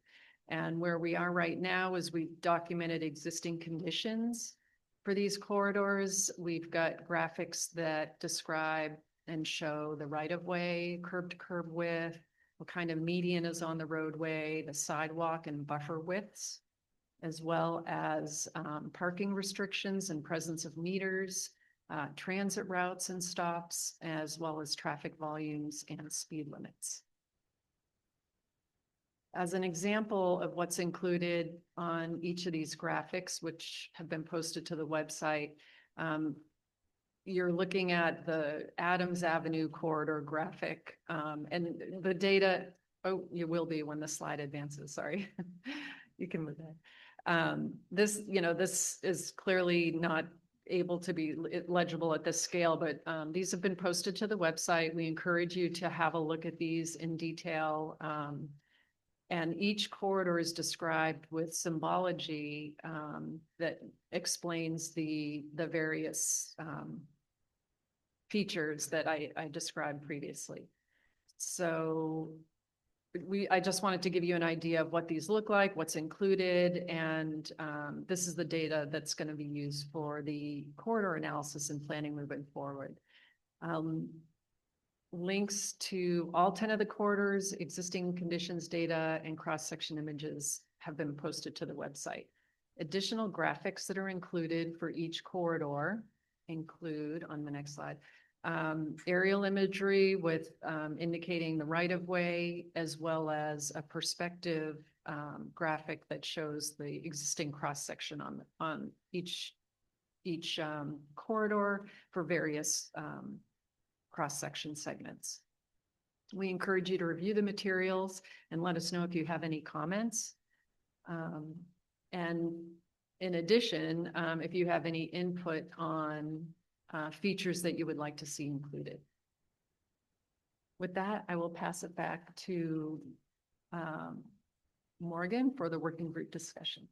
And where we are right now is we've documented existing conditions for these corridors. We've got graphics that describe and show the right-of-way, curb-to-curb width, what kind of median is on the roadway, the sidewalk and buffer widths, as well as parking restrictions and presence of meters, transit routes and stops, as well as traffic volumes and speed limits. As an example of what's included on each of these graphics, which have been posted to the website, you're looking at the Adams Avenue corridor graphic, and the data, oh, you will be when the slide advances, sorry. You can move that. This is clearly not able to be legible at this scale, but these have been posted to the website. We encourage you to have a look at these in detail. And each corridor is described with symbology that explains the various features that I described previously. So I just wanted to give you an idea of what these look like, what's included, and this is the data that's going to be used for the corridor analysis and planning moving forward. Links to all 10 of the corridors, existing conditions data, and cross-section images have been posted to the website. Additional graphics that are included for each corridor include, on the next slide, aerial imagery with indicating the right-of-way, as well as a perspective graphic that shows the existing cross-section on each corridor for various cross-section segments. We encourage you to review the materials and let us know if you have any comments. And in addition, if you have any input on features that you would like to see included. With that, I will pass it back to Morgan for the working group discussion.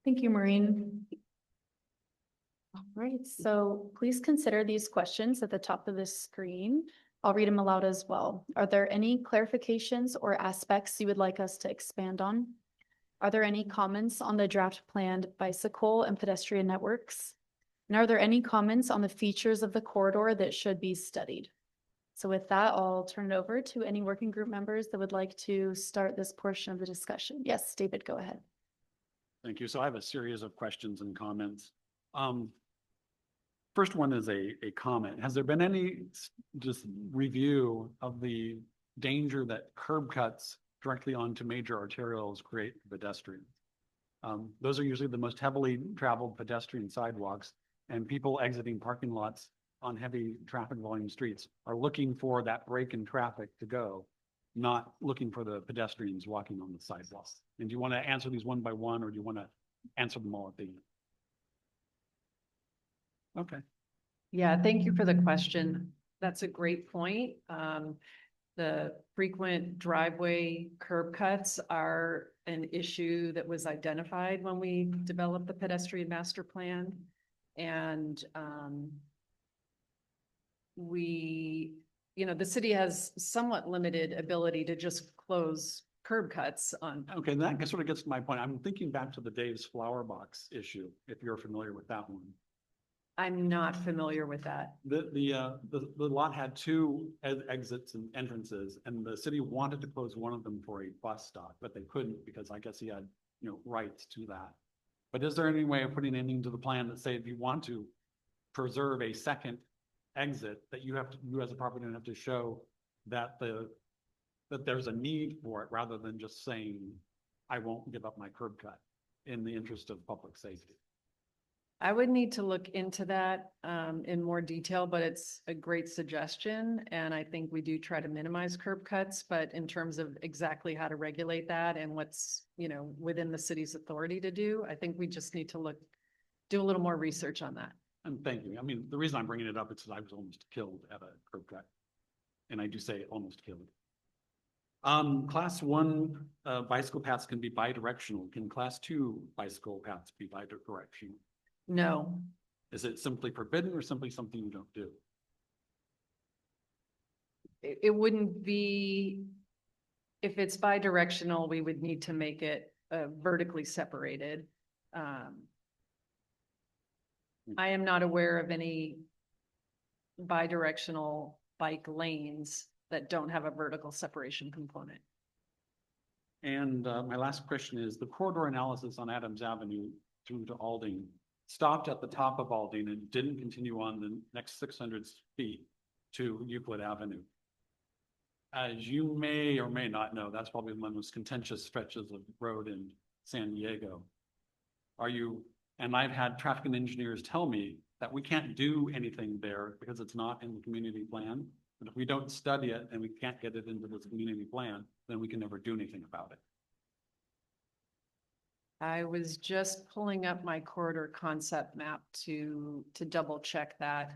Thank you, Maureen. All right, so please consider these questions at the top of this screen. I'll read them aloud as well. Are there any clarifications or aspects you would like us to expand on? Are there any comments on the draft planned bicycle and pedestrian networks? And are there any comments on the features of the corridor that should be studied? So with that, I'll turn it over to any working group members that would like to start this portion of the discussion. Yes, David, go ahead. Thank you. So I have a series of questions and comments. First one is a comment. Has there been any just review of the danger that curb cuts directly onto major arterials create for pedestrians? Those are usually the most heavily traveled pedestrian sidewalks, and people exiting parking lots on heavy traffic volume streets are looking for that break in traffic to go, not looking for the pedestrians walking on the sidewalk. And do you want to answer these one by one, or do you want to answer them all at the end? Okay. Yeah, thank you for the question. That's a great point. The frequent driveway curb cuts are an issue that was identified when we developed the pedestrian master plan. And the city has somewhat limited ability to just close curb cuts on. Okay, that sort of gets to my point. I'm thinking back to the Dave's Flower Box issue, if you're familiar with that one. I'm not familiar with that. The lot had two exits and entrances, and the city wanted to close one of them for a bus stop, but they couldn't because I guess he had, rights to that. But is there any way of putting anything to the plan that say if you want to preserve a second exit, that you as a property owner have to show that that there's a need for it, rather than just saying, I won't give up my curb cut in the interest of public safety? I would need to look into that in more detail, but it's a great suggestion. And I think we do try to minimize curb cuts, but in terms of exactly how to regulate that and what's, within the city's authority to do, I think we just need to do a little more research on that. And thank you. I mean, the reason I'm bringing it up is because I was almost killed at a curb cut. And I do say almost killed. Class 1 bicycle paths can be bi-directional. Can class 2 bicycle paths be bi-directional? No. Is it simply forbidden or simply something you don't do? It wouldn't be, if it's bi-directional, we would need to make it vertically separated. I am not aware of any bi-directional bike lanes that don't have a vertical separation component. And my last question is, the corridor analysis on Adams Avenue through to Alding stopped at the top of Alding and didn't continue on the next 600 feet to Euclid Avenue. As you may or may not know, that's probably one of the most contentious stretches of road in San Diego. And I've had traffic and engineers tell me that we can't do anything there because it's not in the community plan. But if we don't study it and we can't get it into this community plan, then we can never do anything about it. I was just pulling up my corridor concept map to double check that.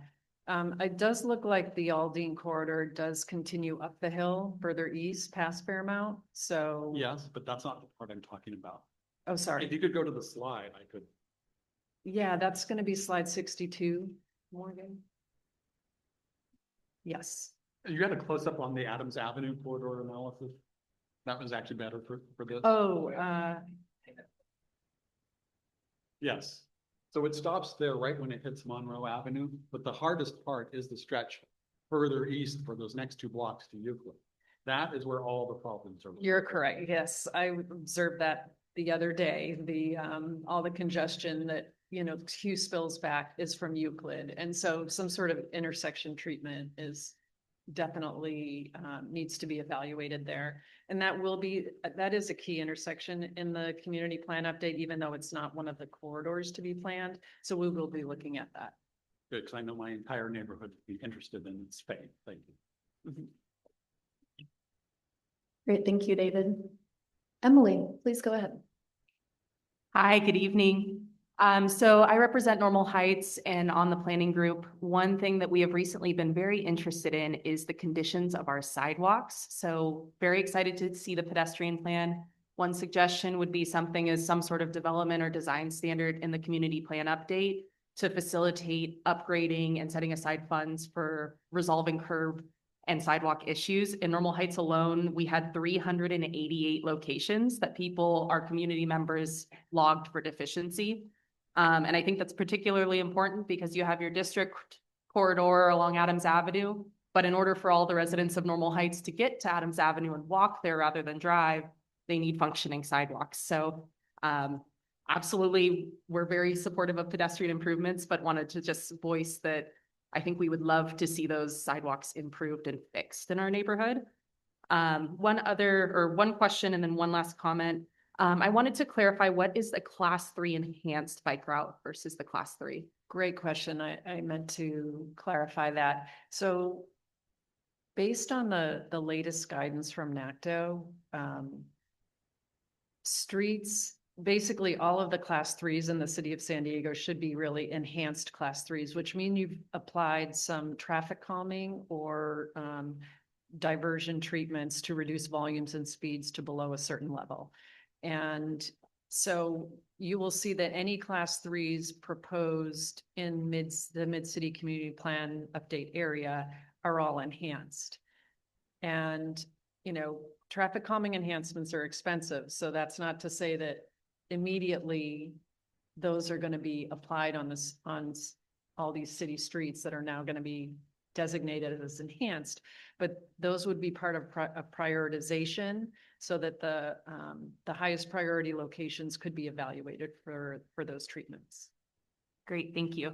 It does look like the Aldine corridor does continue up the hill further east past Fairmount, so. Yes, but that's not the part I'm talking about. Oh, sorry. If you could go to the slide, I could. Yeah, that's gonna be slide 62, Morgan. Yes. You had a close up on the Adams Avenue corridor analysis. That was actually better for this. Oh, Yes. So it stops there right when it hits Monroe Avenue, but the hardest part is the stretch further east for those next 2 blocks to Euclid. That is where all the problems are. you're correct. Yes, I observed that the other day, all the congestion that, Q spills back is from Euclid. And so some sort of intersection treatment is definitely, needs to be evaluated there. And that is a key intersection in the community plan update, even though it's not one of the corridors to be planned. So we will be looking at that. Good, because I know my entire neighborhood would be interested in its fate. Thank you. Mhm. Great, thank you, David. Emily, please go ahead. Hi, good evening. So I represent Normal Heights, and on the planning group, one thing that we have recently been very interested in is the conditions of our sidewalks. So very excited to see the pedestrian plan. One suggestion would be something as some sort of development or design standard in the community plan update to facilitate upgrading and setting aside funds for resolving curb and sidewalk issues. In Normal Heights alone, we had 388 locations that our community members logged for deficiency. And I think that's particularly important because you have your district corridor along Adams Avenue, but in order for all the residents of Normal Heights to get to Adams Avenue and walk there rather than drive, they need functioning sidewalks. So absolutely, we're very supportive of pedestrian improvements, but wanted to just voice that I think we would love to see those sidewalks improved and fixed in our neighborhood. One question and then one last comment. I wanted to clarify, what is the class 3 enhanced bike route versus the class 3? Great question. I meant to clarify that. So based on the latest guidance from NACDO, streets, basically all of the class 3s in the city of San Diego should be really enhanced class 3s, which mean you've applied some traffic calming or diversion treatments to reduce volumes and speeds to below a certain level. And so you will see that any class 3s proposed in the mid-city community plan update area are all enhanced. And, traffic calming enhancements are expensive. So that's not to say that immediately those are going to be applied on all these city streets that are now going to be designated as enhanced, but those would be part of a prioritization so that the highest priority locations could be evaluated for those treatments. Great, thank you.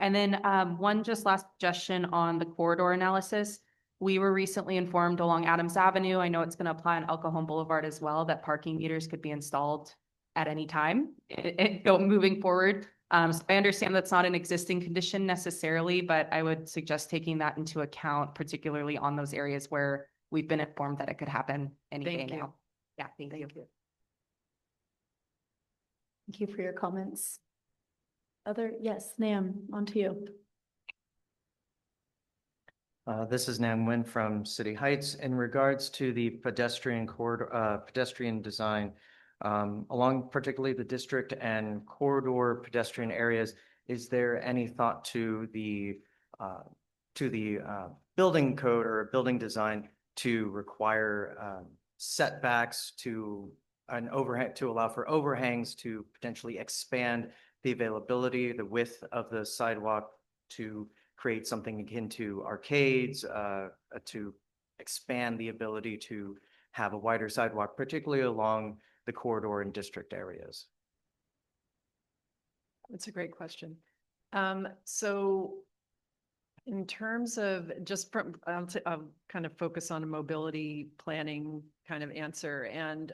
And then one just last suggestion on the corridor analysis. We were recently informed along Adams Avenue, I know it's going to apply on El Cajon Boulevard as well, that parking meters could be installed at any time moving forward. So I understand that's not an existing condition necessarily, but I would suggest taking that into account, particularly on those areas where we've been informed that it could happen any day now. Yeah, thank you. Thank you for your comments. Yes, Nam, on to you. This is Nam Nguyen from City Heights. In regards to the pedestrian corridor, pedestrian design, along particularly the district and corridor pedestrian areas, is there any thought to the building code or building design to require setbacks to an overhang, to allow for overhangs to potentially expand the availability, the width of the sidewalk, to create something akin to arcades, to expand the ability to have a wider sidewalk, particularly along the corridor and district areas? That's a great question. So In terms of just from, I'll kind of focus on a mobility planning kind of answer. And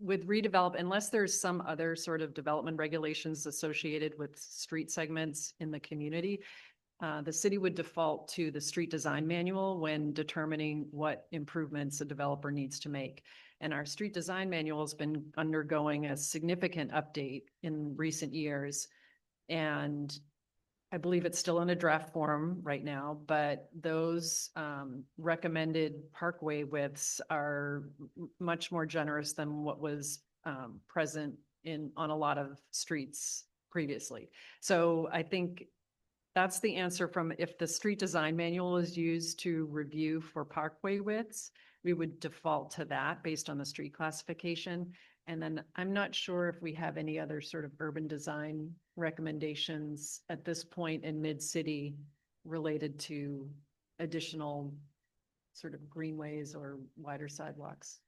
with redevelop, unless there's some other sort of development regulations associated with street segments in the community, the city would default to the street design manual when determining what improvements a developer needs to make. And our street design manual has been undergoing a significant update in recent years. And I believe it's still in a draft form right now, but those recommended parkway widths are much more generous than what was present on a lot of streets previously. So I think that's the answer from if the street design manual is used to review for parkway widths, we would default to that based on the street classification. And then I'm not sure if we have any other sort of urban design recommendations at this point in mid-city related to additional sort of greenways or wider sidewalks.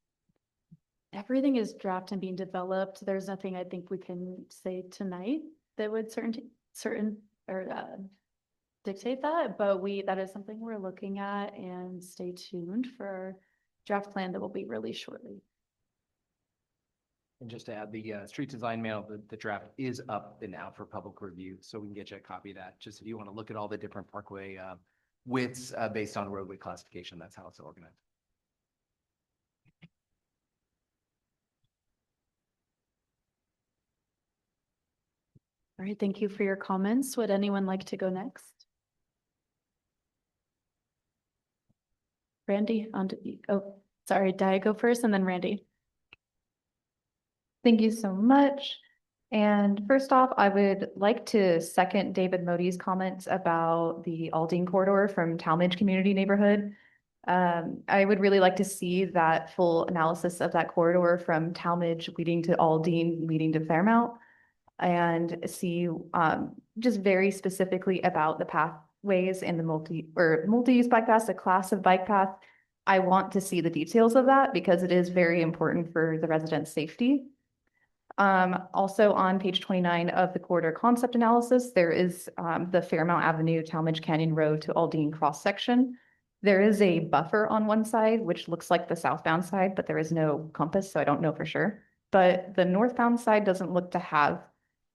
Everything is draft and being developed. There's nothing I think we can say tonight that would dictate that, but that is something we're looking at, and stay tuned for our draft plan that will be released shortly. And just to add, the street design manual, the draft is up and out for public review, so we can get you a copy of that. Just if you want to look at all the different parkway widths based on roadway classification, that's how it's organized. All right, thank you for your comments. Would anyone like to go next? Randy, sorry, did I go first and then Randy? Thank you so much. And first off, I would like to second David Modi's comments about the Aldine corridor from Talmadge Community Neighborhood. I would really like to see that full analysis of that corridor from Talmadge leading to Aldine, leading to Fairmount, and see just very specifically about the pathways and the multi-use bike paths, the class of bike path. I want to see the details of that because it is very important for the residents' safety. Also on page 29 of the corridor concept analysis, there is the Fairmount Avenue, Talmadge Canyon Road to Aldine cross section. There is a buffer on one side, which looks like the southbound side, but there is no compass, so I don't know for sure. But the northbound side doesn't look to have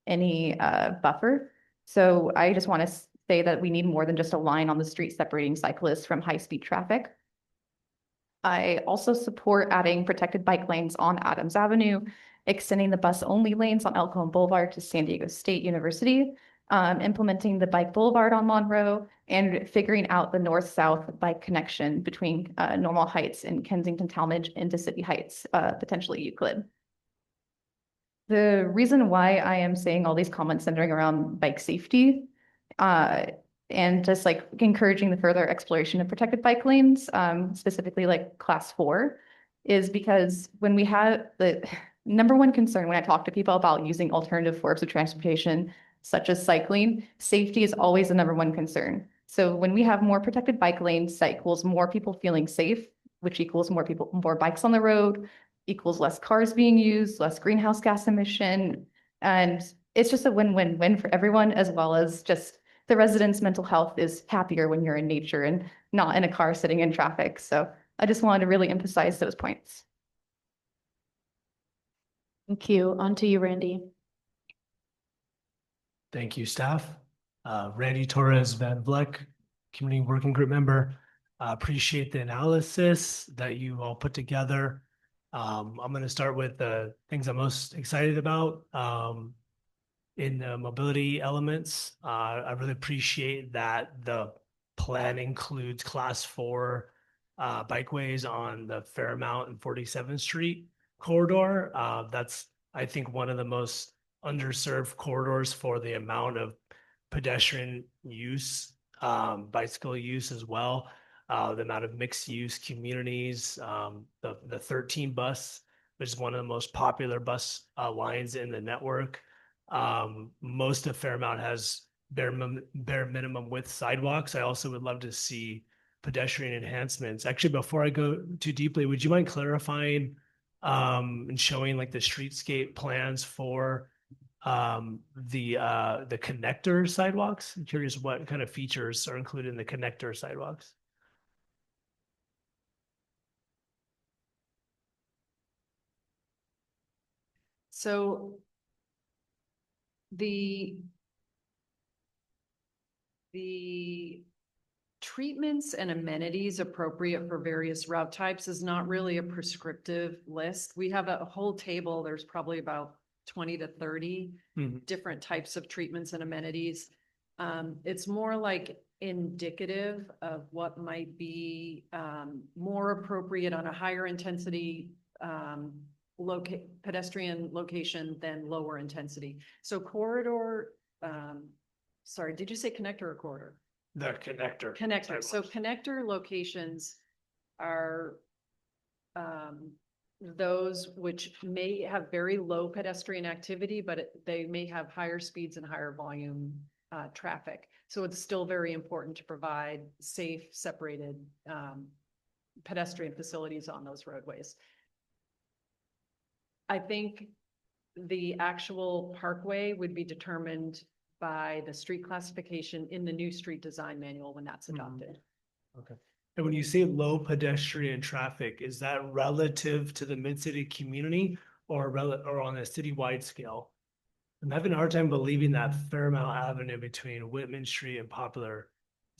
any buffer. So I just want to say that we need more than just a line on the street separating cyclists from high-speed traffic. I also support adding protected bike lanes on Adams Avenue, extending the bus-only lanes on El Cajon Boulevard to San Diego State University, implementing the bike boulevard on Monroe, and figuring out the north-south bike connection between Normal Heights and Kensington Talmadge into City Heights, potentially Euclid. The reason why I am saying all these comments centering around bike safety and just like encouraging the further exploration of protected bike lanes, specifically like class 4, is because when we have the number one concern when I talk to people about using alternative forms of transportation, such as cycling, safety is always the number one concern. So when we have more protected bike lanes, that equals more people feeling safe, which equals more bikes on the road, equals less cars being used, less greenhouse gas emission. And it's just a win-win-win for everyone, as well as just the residents' mental health is happier when you're in nature and not in a car sitting in traffic. So I just wanted to really emphasize those points. Thank you. On to you, Randy. Thank you, staff. Randy Torres Van Vleck, Community Working Group member. Appreciate the analysis that you all put together. I'm going to start with the things I'm most excited about in the mobility elements. I really appreciate that the plan includes class 4 bikeways on the Fairmount and 47th Street corridor. That's, I think, one of the most underserved corridors for the amount of pedestrian use, bicycle use as well. The amount of mixed use communities, the 13 bus, which is one of the most popular bus lines in the network. Most of Fairmount has bare minimum width sidewalks. I also would love to see pedestrian enhancements. Actually, before I go too deeply, would you mind clarifying and showing like the streetscape plans for the connector sidewalks. I'm curious what kind of features are included in the connector sidewalks. So the treatments and amenities appropriate for various route types is not really a prescriptive list. We have a whole table. There's probably about 20 to 30 different types of treatments and amenities. It's more like indicative of what might be more appropriate on a higher intensity pedestrian location than lower intensity. So corridor, sorry, did you say connector or corridor? The connector. Connector. So connector locations are those which may have very low pedestrian activity, but they may have higher speeds and higher volume traffic. So it's still very important to provide safe, separated pedestrian facilities on those roadways. I think the actual parkway would be determined by the street classification in the new street design manual when that's adopted. Okay. And when you say low pedestrian traffic, is that relative to the mid-city community or on a citywide scale? I'm having a hard time believing that Fairmount Avenue between Whitman Street and Poplar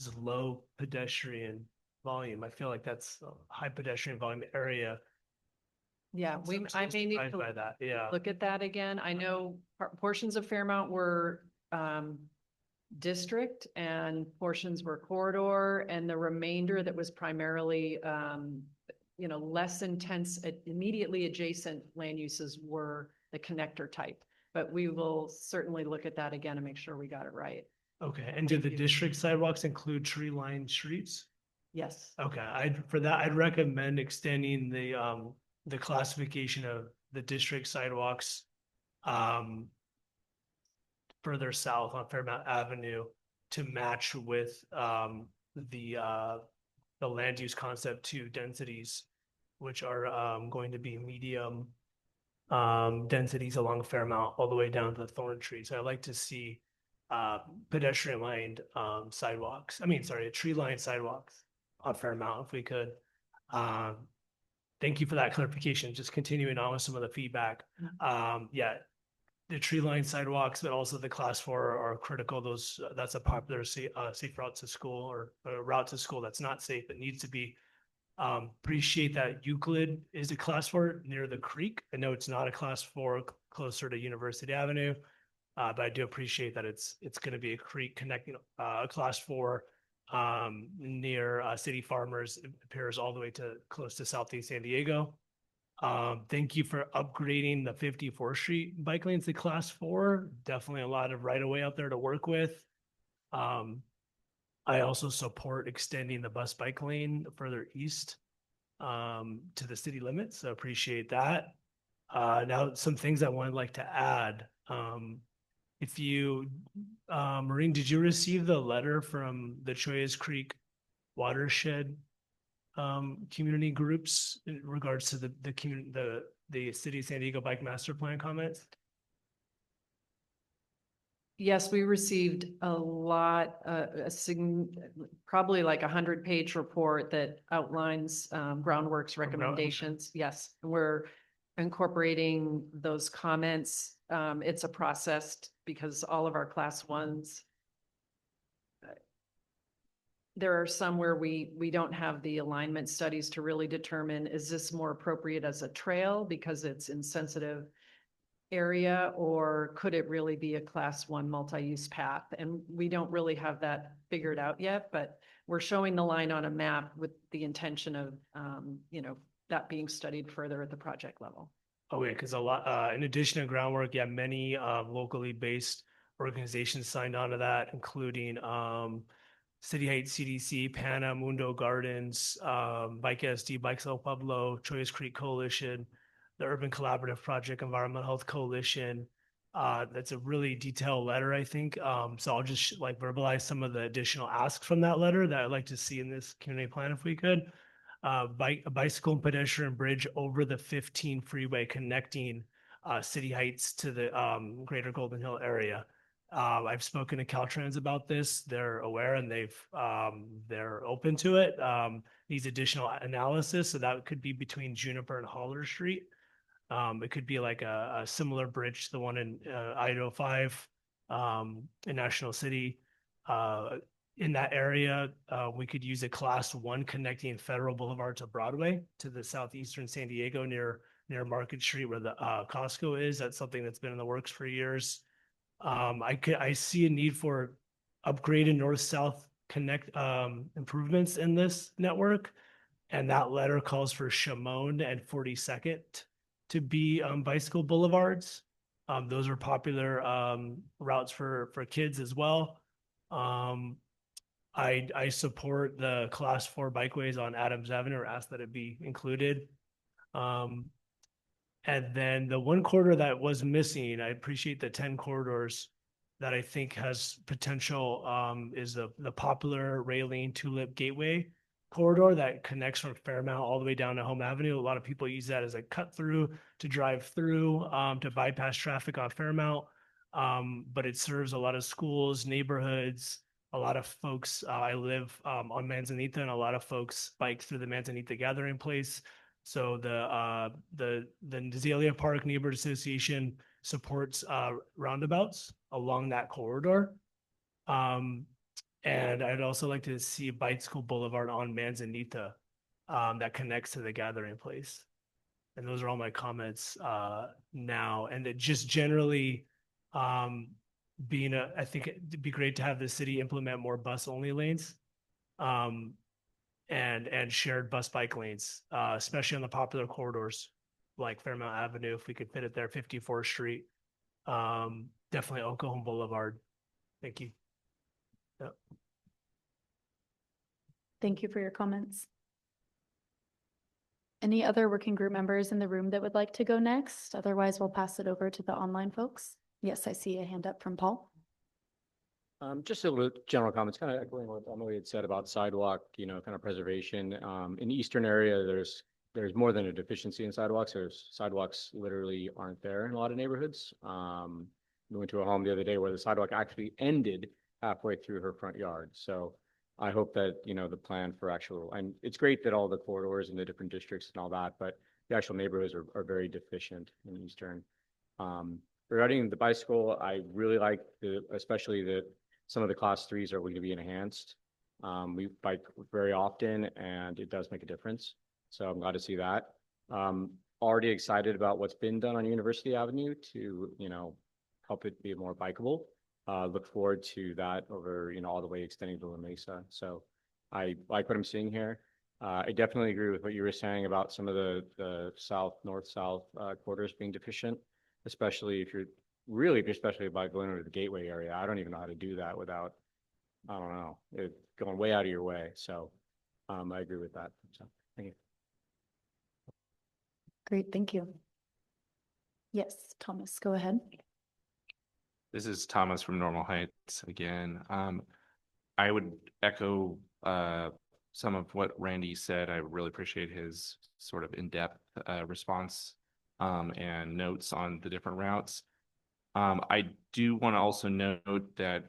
is low pedestrian volume. I feel like that's a high pedestrian volume area. Yeah, I may need to by that. Yeah. look at that again. I know portions of Fairmount were district and portions were corridor, and the remainder that was primarily less intense, immediately adjacent land uses were the connector type. But we will certainly look at that again and make sure we got it right. Okay, and do the district sidewalks include tree-lined streets? Yes. Okay, I'd recommend extending the classification of the district sidewalks further south on Fairmount Avenue to match with the land use concept to densities, which are going to be medium densities along Fairmount all the way down to the thorn tree. So I'd like to see pedestrian lined sidewalks. Tree lined sidewalks on Fairmount if we could. Thank you for that clarification. Just continuing on with some of the feedback. Yeah, the tree lined sidewalks, but also the class 4 are critical. That's a popular safe route to school or a route to school that's not safe. It needs to be. Appreciate that Euclid is a class 4 near the creek. I know it's not a class 4 closer to University Avenue, but I do appreciate that it's going to be a creek connecting a class 4 near City Farmers. It appears all the way to close to Southeast San Diego. Thank you for upgrading the 54th Street bike lanes to class 4. Definitely a lot of right of way out there to work with. I also support extending the bus bike lane further east to the city limits. So appreciate that. Now, some things I would like to add. If you, Maureen, did you receive the letter from the Choyas Creek watershed community groups in regards to the city of San Diego bike master plan comments? Yes, we received a lot, probably like 100-page report that outlines groundworks recommendations. Yes, we're incorporating those comments. It's a process because all of our class 1s, there are some where we don't have the alignment studies to really determine, is this more appropriate as a trail because it's in sensitive area, or could it really be a class 1 multi-use path? And we don't really have that figured out yet, but we're showing the line on a map with the intention of, that being studied further at the project level. Oh, yeah, because a lot, in addition to groundwork, many locally based organizations signed on to that, including City Heights CDC, Pana, Mundo Gardens, Bike SD, Bikes El Pueblo, Choyas Creek Coalition, the Urban Collaborative Project, Environmental Health Coalition. That's a really detailed letter, I think. So I'll just verbalize some of the additional asks from that letter that I'd like to see in this community plan if we could. A bicycle and pedestrian bridge over the 15 freeway connecting City Heights to the greater Golden Hill area. I've spoken to Caltrans about this. They're aware and they're open to it. Needs additional analysis. So that could be between Juniper and Holler Street. It could be like a similar bridge to the one in Idaho 5 in National City. In that area, we could use a class 1 connecting Federal Boulevard to Broadway to the southeastern San Diego near Market Street where the Costco is. That's something that's been in the works for years. I see a need for upgraded north-south connect improvements in this network. And that letter calls for Shimon and 42nd to be bicycle boulevards. Those are popular routes for kids as well. I support the class 4 bikeways on Adams Avenue, or ask that it be included. And then the one corridor that was missing, I appreciate the 10 corridors that I think has potential, is the popular Raylene Tulip Gateway corridor that connects from Fairmount all the way down to Home Avenue. A lot of people use that as a cut through to drive through, to bypass traffic on Fairmount. But it serves a lot of schools, neighborhoods, a lot of folks. I live on Manzanita, and a lot of folks bike through the Manzanita Gathering Place. So the Azalea Park Neighborhood Association supports roundabouts along that corridor. And I'd also like to see a bicycle boulevard on Manzanita that connects to the Gathering Place. And those are all my comments now. And it just generally I think it'd be great to have the city implement more bus only lanes. And shared bus bike lanes, especially on the popular corridors like Fairmount Avenue, if we could fit it there, 54th Street, definitely Oklahoma Boulevard. Thank you. Yep. Thank you for your comments. Any other working group members in the room that would like to go next? Otherwise, we'll pass it over to the online folks. Yes, I see a hand up from Paul. Just a little general comments, kind of echoing what Emily had said about sidewalk, kind of preservation. In the eastern area, there's more than a deficiency in sidewalks. There's sidewalks literally aren't there in a lot of neighborhoods. We went to a home the other day where the sidewalk actually ended halfway through her front yard. So I hope that, the plan for and it's great that all the corridors in the different districts and all that, but the actual neighborhoods are very deficient in Eastern. Regarding the bicycle, I really like especially some of the class 3s are going to be enhanced. We bike very often and it does make a difference. So I'm glad to see that. Already excited about what's been done on University Avenue to, help it be more bikeable. Look forward to that over, all the way extending to La Mesa. So I like what I'm seeing here. I definitely agree with what you were saying about some of the north-south corridors being deficient, especially if you're especially by going over the Gateway area. I don't even know how to do that without, I don't know, it going way out of your way. So I agree with that. So thank you. Great, thank you. Yes, Thomas, go ahead. This is Thomas from Normal Heights again. I would echo some of what Randy said. I really appreciate his sort of in-depth response and notes on the different routes. I do want to also note that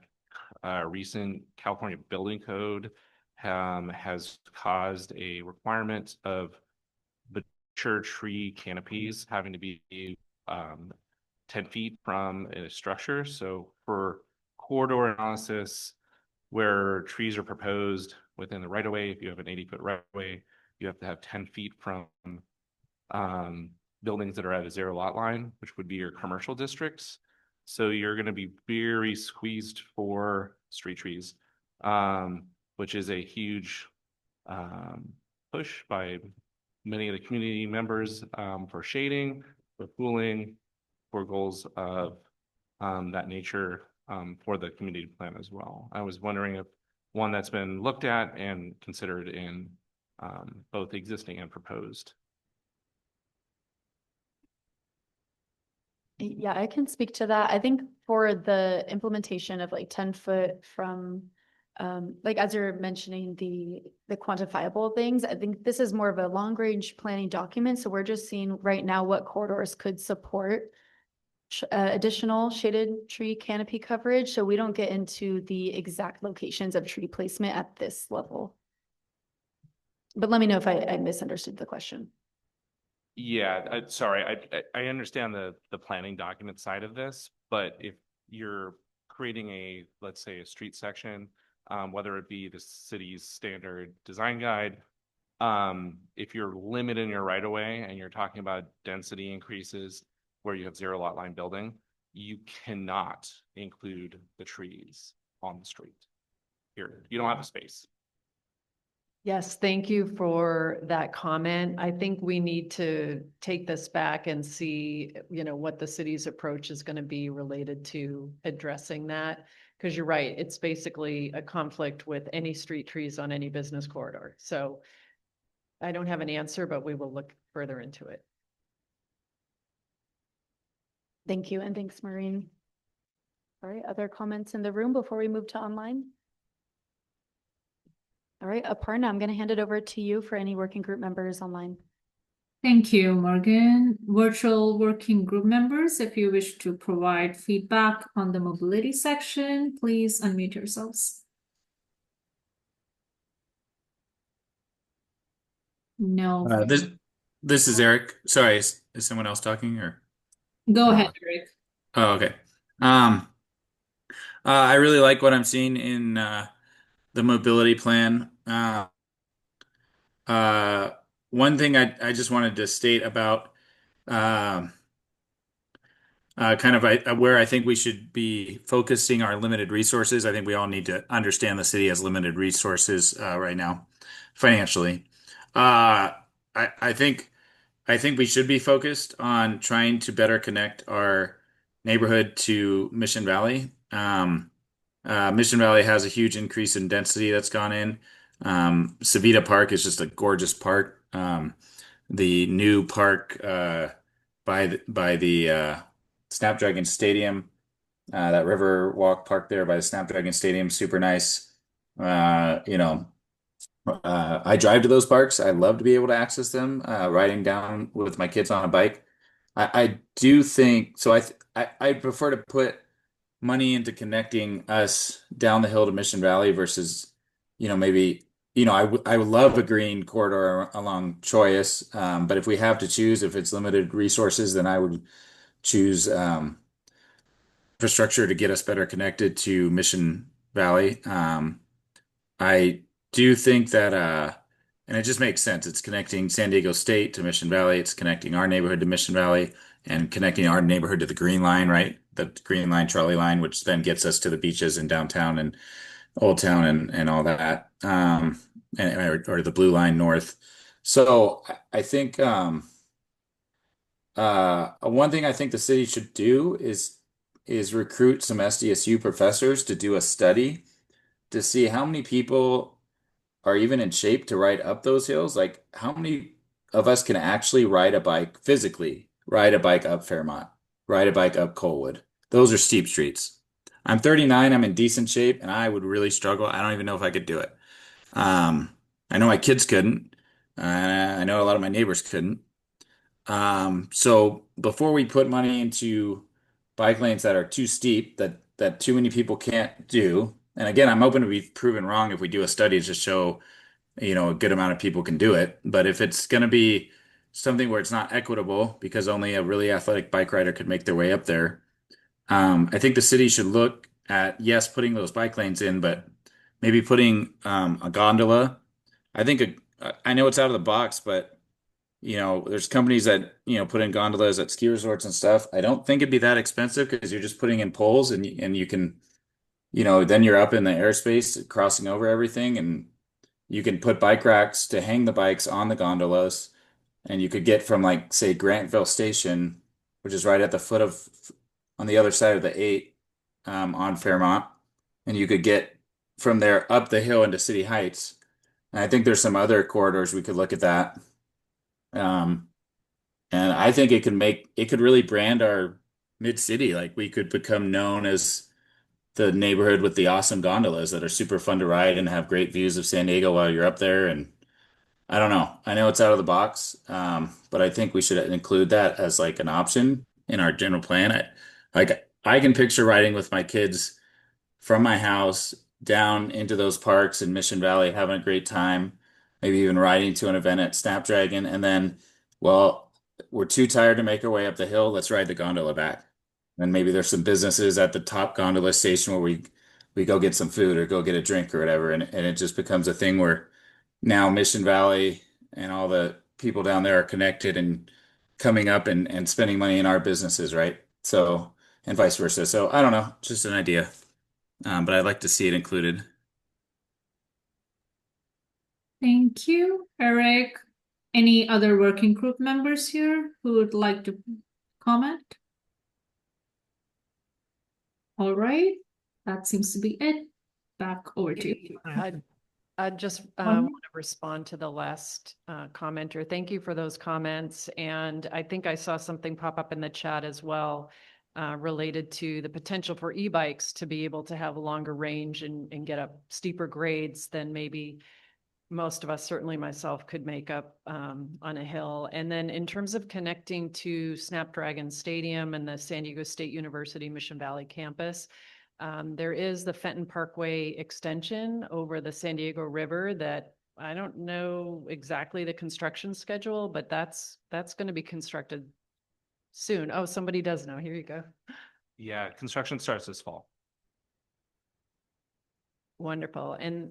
recent California building code has caused a requirement of mature tree canopies having to be 10 feet from a structure. So for corridor analysis, where trees are proposed within the right-of-way, if you have an 80-foot right-of-way, you have to have 10 feet from buildings that are at a 0 lot line, which would be your commercial districts. So you're going to be very squeezed for street trees, which is a huge push by many of the community members for shading, for cooling, for goals of that nature for the community plan as well. I was wondering if one that's been looked at and considered in both existing and proposed. Yeah, I can speak to that. I think for the implementation of like 10-foot from, like as you're mentioning the quantifiable things, I think this is more of a long range planning document. So we're just seeing right now what corridors could support additional shaded tree canopy coverage, so we don't get into the exact locations of tree placement at this level. But let me know if I misunderstood the question. Yeah, sorry, I understand the planning document side of this, but if you're creating a, let's say, a street section, whether it be the city's standard design guide, if you're limiting your right of way and you're talking about density increases where you have zero lot line building, you cannot include the trees on the street. Period. You don't have the space. Yes, thank you for that comment. I think we need to take this back and see, what the city's approach is going to be related to addressing that. Because you're right, it's basically a conflict with any street trees on any business corridor. So I don't have an answer, but we will look further into it. Thank you, and thanks, Maureen. All right, other comments in the room before we move to online? All right, Aparna, I'm going to hand it over to you for any working group members online. Thank you, Morgan. Virtual working group members, if you wish to provide feedback on the mobility section, please unmute yourselves. No. This is Eric. Sorry, is someone else talking or? Go ahead, Eric. Oh, okay. I really like what I'm seeing in the mobility plan. One thing I just wanted to state about where I think we should be focusing our limited resources. I think we all need to understand the city has limited resources right now, financially. I think we should be focused on trying to better connect our neighborhood to Mission Valley. Mission Valley has a huge increase in density that's gone in. Savita Park is just a gorgeous park. The new park by the Snapdragon Stadium, that River Walk Park there by the Snapdragon Stadium, super nice. I drive to those parks. I love to be able to access them, riding down with my kids on a bike. I do think so. I prefer to put money into connecting us down the hill to Mission Valley versus, maybe, I would love a green corridor along Choice. But if we have to choose, if it's limited resources, then I would choose infrastructure to get us better connected to Mission Valley. I do think that, and it just makes sense. It's connecting San Diego State to Mission Valley. It's connecting our neighborhood to Mission Valley and connecting our neighborhood to the Green Line, right? The Green Line trolley line, which then gets us to the beaches in downtown and Old Town and all that, or the Blue Line north. So I think one thing I think the city should do is recruit some SDSU professors to do a study to see how many people are even in shape to ride up those hills. Like, how many of us can actually ride a bike, physically ride a bike up Fairmont, ride a bike up Colwood? Those are steep streets. I'm 39, I'm in decent shape, and I would really struggle. I don't even know if I could do it. I know my kids couldn't. I know a lot of my neighbors couldn't. So before we put money into bike lanes that are too steep, that too many people can't do, and again, I'm open to be proven wrong if we do a study to show, a good amount of people can do it. But if it's going to be something where it's not equitable because only a really athletic bike rider could make their way up there, I think the city should look at, yes, putting those bike lanes in, but maybe putting a gondola. I know it's out of the box, but there's companies that, put in gondolas at ski resorts and stuff. I don't think it'd be that expensive because you're just putting in poles and you can, then you're up in the airspace crossing over everything, and you can put bike racks to hang the bikes on the gondolas, and you could get from, like, say, Grantville Station, which is right at the foot of, on the other side of the 8, on Fairmont, and you could get from there up the hill into City Heights. And I think there's some other corridors we could look at that. And I think it could really brand our mid city. Like, we could become known as the neighborhood with the awesome gondolas that are super fun to ride and have great views of San Diego while you're up there. And I don't know. I know it's out of the box, but I think we should include that as like an option. in our general plan. I can picture riding with my kids from my house down into those parks in Mission Valley, having a great time, maybe even riding to an event at Snapdragon. And then, well, we're too tired to make our way up the hill. Let's ride the gondola back. And maybe there's some businesses at the top gondola station where we go get some food or go get a drink or whatever. And it just becomes a thing where now Mission Valley and all the people down there are connected and coming up and spending money in our businesses, right? So, and vice versa. So I don't know, just an idea. But I'd like to see it included. Thank you, Eric. Any other working group members here who would like to comment? All right, that seems to be it. Back over to you. I just One want to respond to the last commenter. Thank you for those comments. And I think I saw something pop up in the chat as well related to the potential for e-bikes to be able to have a longer range and get up steeper grades than maybe most of us, certainly myself, could make up on a hill. And then in terms of connecting to Snapdragon Stadium and the San Diego State University Mission Valley campus, there is the Fenton Parkway extension over the San Diego River that I don't know exactly the construction schedule, but that's going to be constructed soon. Oh, somebody does know. Here you go. Yeah, construction starts this fall. Wonderful. And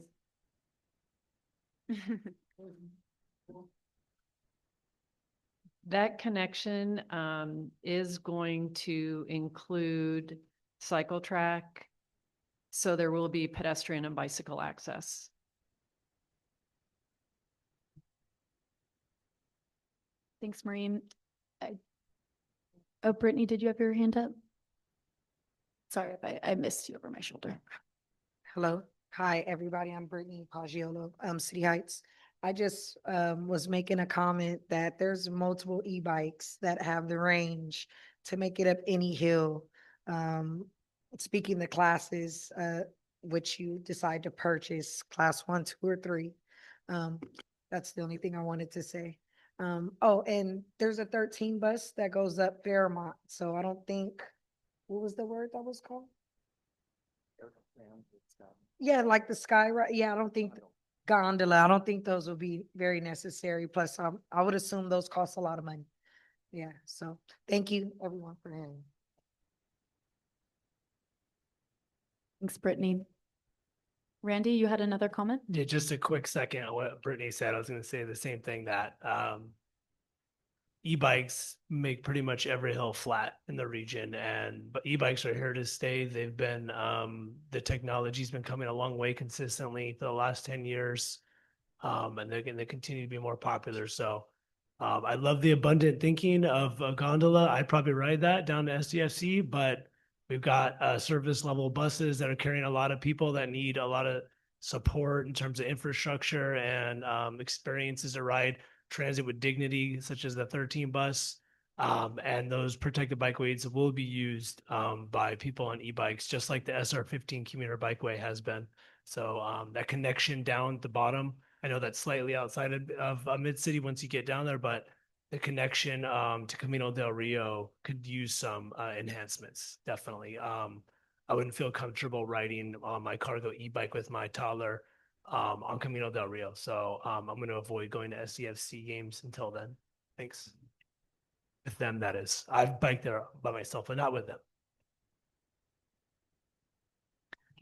that connection is going to include cycle track, so there will be pedestrian and bicycle access. Thanks, Maureen. Oh, Brittany, did you have your hand up? Sorry if I missed you over my shoulder. Hello. Hi, everybody. I'm Brittany Paggiolo, City Heights. I just was making a comment that there's multiple e-bikes that have the range to make it up any hill. Speaking the classes, which you decide to purchase, class 1, 2, or 3. That's the only thing I wanted to say. Oh, and there's a 13 bus that goes up Fairmont. So I don't think, what was the word that was called? Yeah, like the sky, right? Yeah, I don't think gondola. I don't think those would be very necessary. Plus, I would assume those cost a lot of money. Yeah, so thank you everyone for hearing. Thanks, Brittany. Randy, you had another comment? Yeah, just a quick second on what Brittany said. I was going to say the same thing, that e-bikes make pretty much every hill flat in the region, but e-bikes are here to stay. They've been the technology's been coming a long way consistently for the last 10 years, and they continue to be more popular. So I love the abundant thinking of a gondola. I'd probably ride that down to SDFC, but we've got service level buses that are carrying a lot of people that need a lot of support in terms of infrastructure and experiences to ride transit with dignity, such as the 13 bus. And those protected bikeways will be used by people on e-bikes, just like the SR15 commuter bikeway has been. So that connection down at the bottom, I know that's slightly outside of Mid-City once you get down there, but the connection to Camino del Rio could use some enhancements, definitely. I wouldn't feel comfortable riding on my cargo e-bike with my toddler on Camino del Rio. So I'm going to avoid going to SCFC games until then. Thanks. With them, that is. I've biked there by myself, but not with them.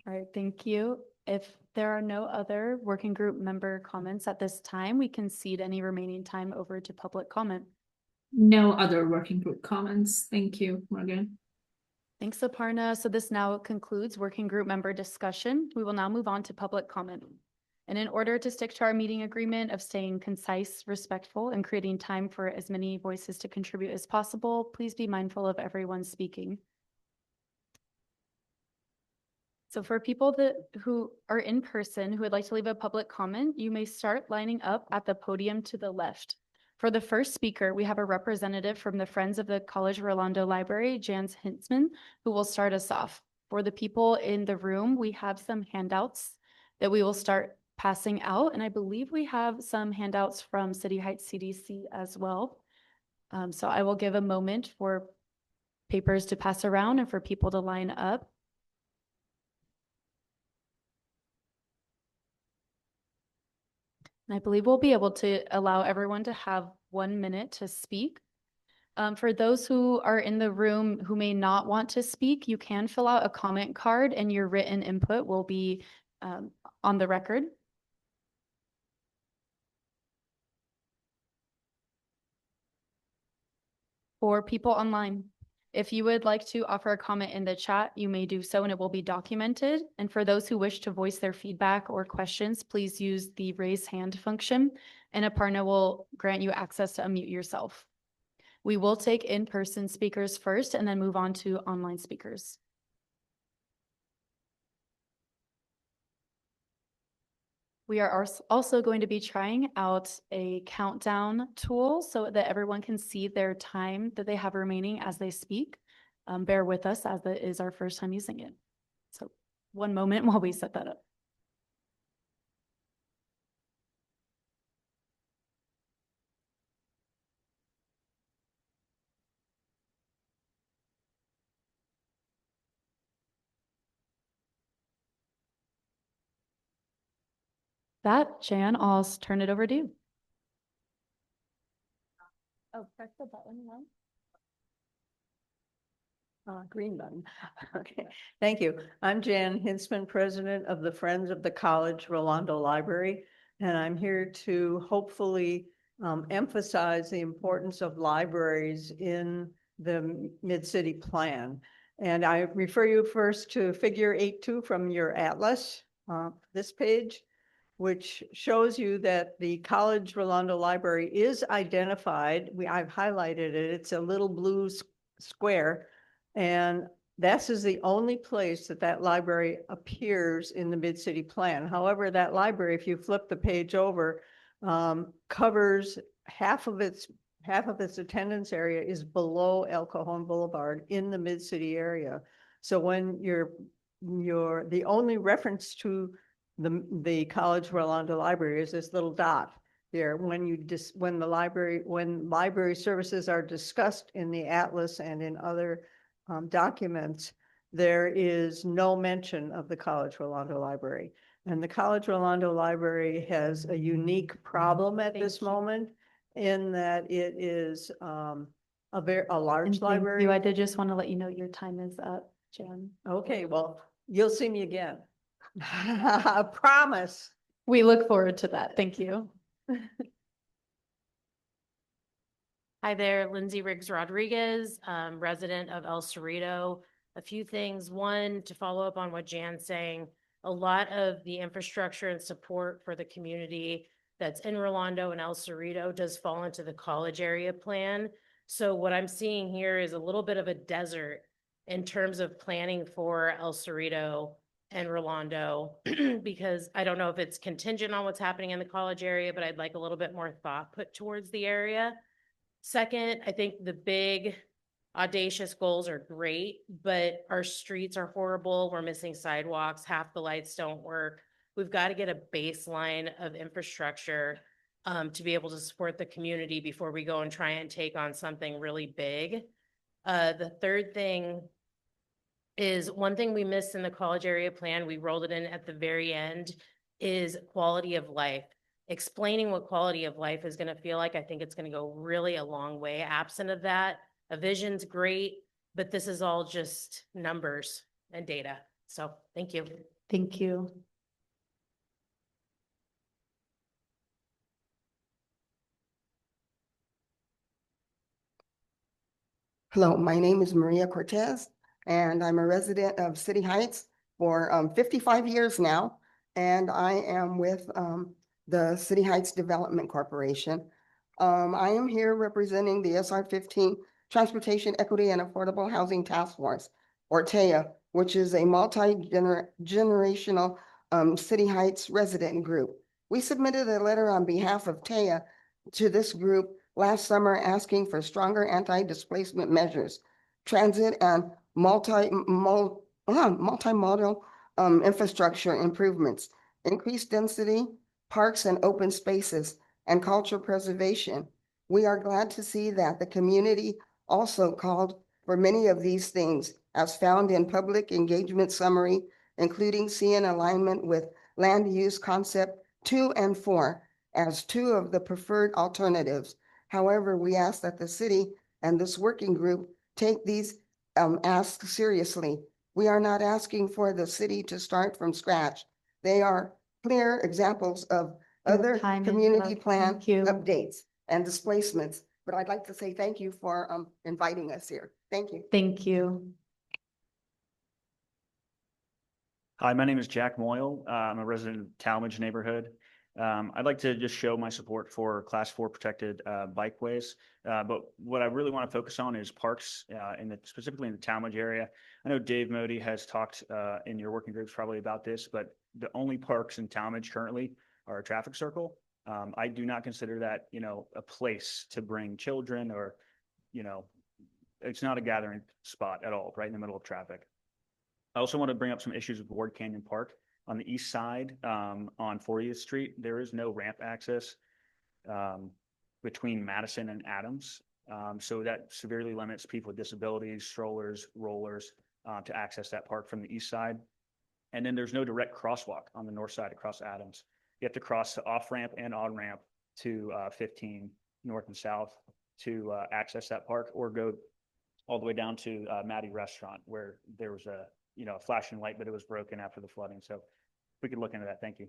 All right, thank you. If there are no other working group member comments at this time, we can cede any remaining time over to public comment. No other working group comments. Thank you, Morgan. Thanks, Aparna. So this now concludes working group member discussion. We will now move on to public comment. And in order to stick to our meeting agreement of staying concise, respectful, and creating time for as many voices to contribute as possible, please be mindful of everyone speaking. So for people who are in person who would like to leave a public comment, you may start lining up at the podium to the left. For the first speaker, we have a representative from the Friends of the College Rolando Library, Jans Hintzman, who will start us off. For the people in the room, we have some handouts that we will start passing out, and I believe we have some handouts from City Heights CDC as well. So I will give a moment for papers to pass around and for people to line up. And I believe we'll be able to allow everyone to have 1 minute to speak. For those who are in the room who may not want to speak, you can fill out a comment card and your written input will be on the record. For people online, if you would like to offer a comment in the chat, you may do so and it will be documented. And for those who wish to voice their feedback or questions, please use the raise hand function and Aparna will grant you access to unmute yourself. We will take in-person speakers first and then move on to online speakers. We are also going to be trying out a countdown tool so that everyone can see their time that they have remaining as they speak. Bear with us as it is our first time using it. So 1 moment while we set that up. Jan, I'll turn it over to you. Oh, press the button now. Green button. Okay, thank you. I'm Jan Hinsman, president of the Friends of the College Rolando Library, and I'm here to hopefully emphasize the importance of libraries in the Mid-City Plan. And I refer you first to figure 8.2 from your atlas, this page, which shows you that the College Rolando Library is identified. I've highlighted it. It's a little blue square. And this is the only place that that library appears in the Mid-City Plan. However, that library, if you flip the page over, covers half of its attendance area is below El Cajon Boulevard in the Mid-City area. So when the only reference to the College Rolando Library is this little dot there. When library services are discussed in the atlas and in other documents, there is no mention of the College Rolando Library. And the College Rolando Library has a unique problem at this moment in that it is a large library. I did just want to let you know your time is up, Jan. Okay, well, you'll see me again. I promise. We look forward to that. Thank you. Hi there, Lindsay Riggs Rodriguez, resident of El Cerrito. A few things. One, to follow up on what Jan's saying, a lot of the infrastructure and support for the community that's in Rolando and El Cerrito does fall into the college area plan. So what I'm seeing here is a little bit of a desert in terms of planning for El Cerrito and Rolando, because I don't know if it's contingent on what's happening in the college area, but I'd like a little bit more thought put towards the area. Second, I think the big audacious goals are great, but our streets are horrible. We're missing sidewalks. Half the lights don't work. We've got to get a baseline of infrastructure to be able to support the community before we go and try and take on something really big. The third thing is one thing we missed in the college area plan. We rolled it in at the very end is quality of life. Explaining what quality of life is going to feel like, I think it's going to go really a long way. Absent of that, a vision's great, but this is all just numbers and data. So thank you. Thank you. Hello, my name is Maria Cortez, and I'm a resident of City Heights for 55 years now, and I am with the City Heights Development Corporation. I am here representing the SR 15 Transportation Equity and Affordable Housing Task Force, or TAEA, which is a multi-generational City Heights resident group. We submitted a letter on behalf of TAEA to this group last summer asking for stronger anti-displacement measures, transit and multimodal infrastructure improvements, increased density, parks and open spaces, and cultural preservation. We are glad to see that the community also called for many of these things as found in public engagement summary, including seeing alignment with land use concept 2 and 4 as 2 of the preferred alternatives. However, we ask that the city and this working group take these asks seriously. We are not asking for the city to start from scratch. They are clear examples of other time is community up. plan Thank you. updates and displacements. But I'd like to say thank you for inviting us here. Thank you. Thank you. Hi, my name is Jack Moyle. I'm a resident of Talmadge neighborhood. I'd like to just show my support for Class 4 protected bikeways. But what I really want to focus on is parks, specifically in the Talmadge area. I know Dave Modi has talked in your working groups probably about this, but the only parks in Talmadge currently are a traffic circle. I do not consider that, a place to bring children or, it's not a gathering spot at all, right in the middle of traffic. I also want to bring up some issues with Ward Canyon Park. On the east side, on 40th Street, there is no ramp access between Madison and Adams. So that severely limits people with disabilities, strollers, rollers to access that park from the east side. And then there's no direct crosswalk on the north side across Adams. You have to cross the off-ramp and on-ramp to 15 north and south to access that park, or go all the way down to Maddie Restaurant, where there was a flashing light, but it was broken after the flooding. So if we could look into that. Thank you.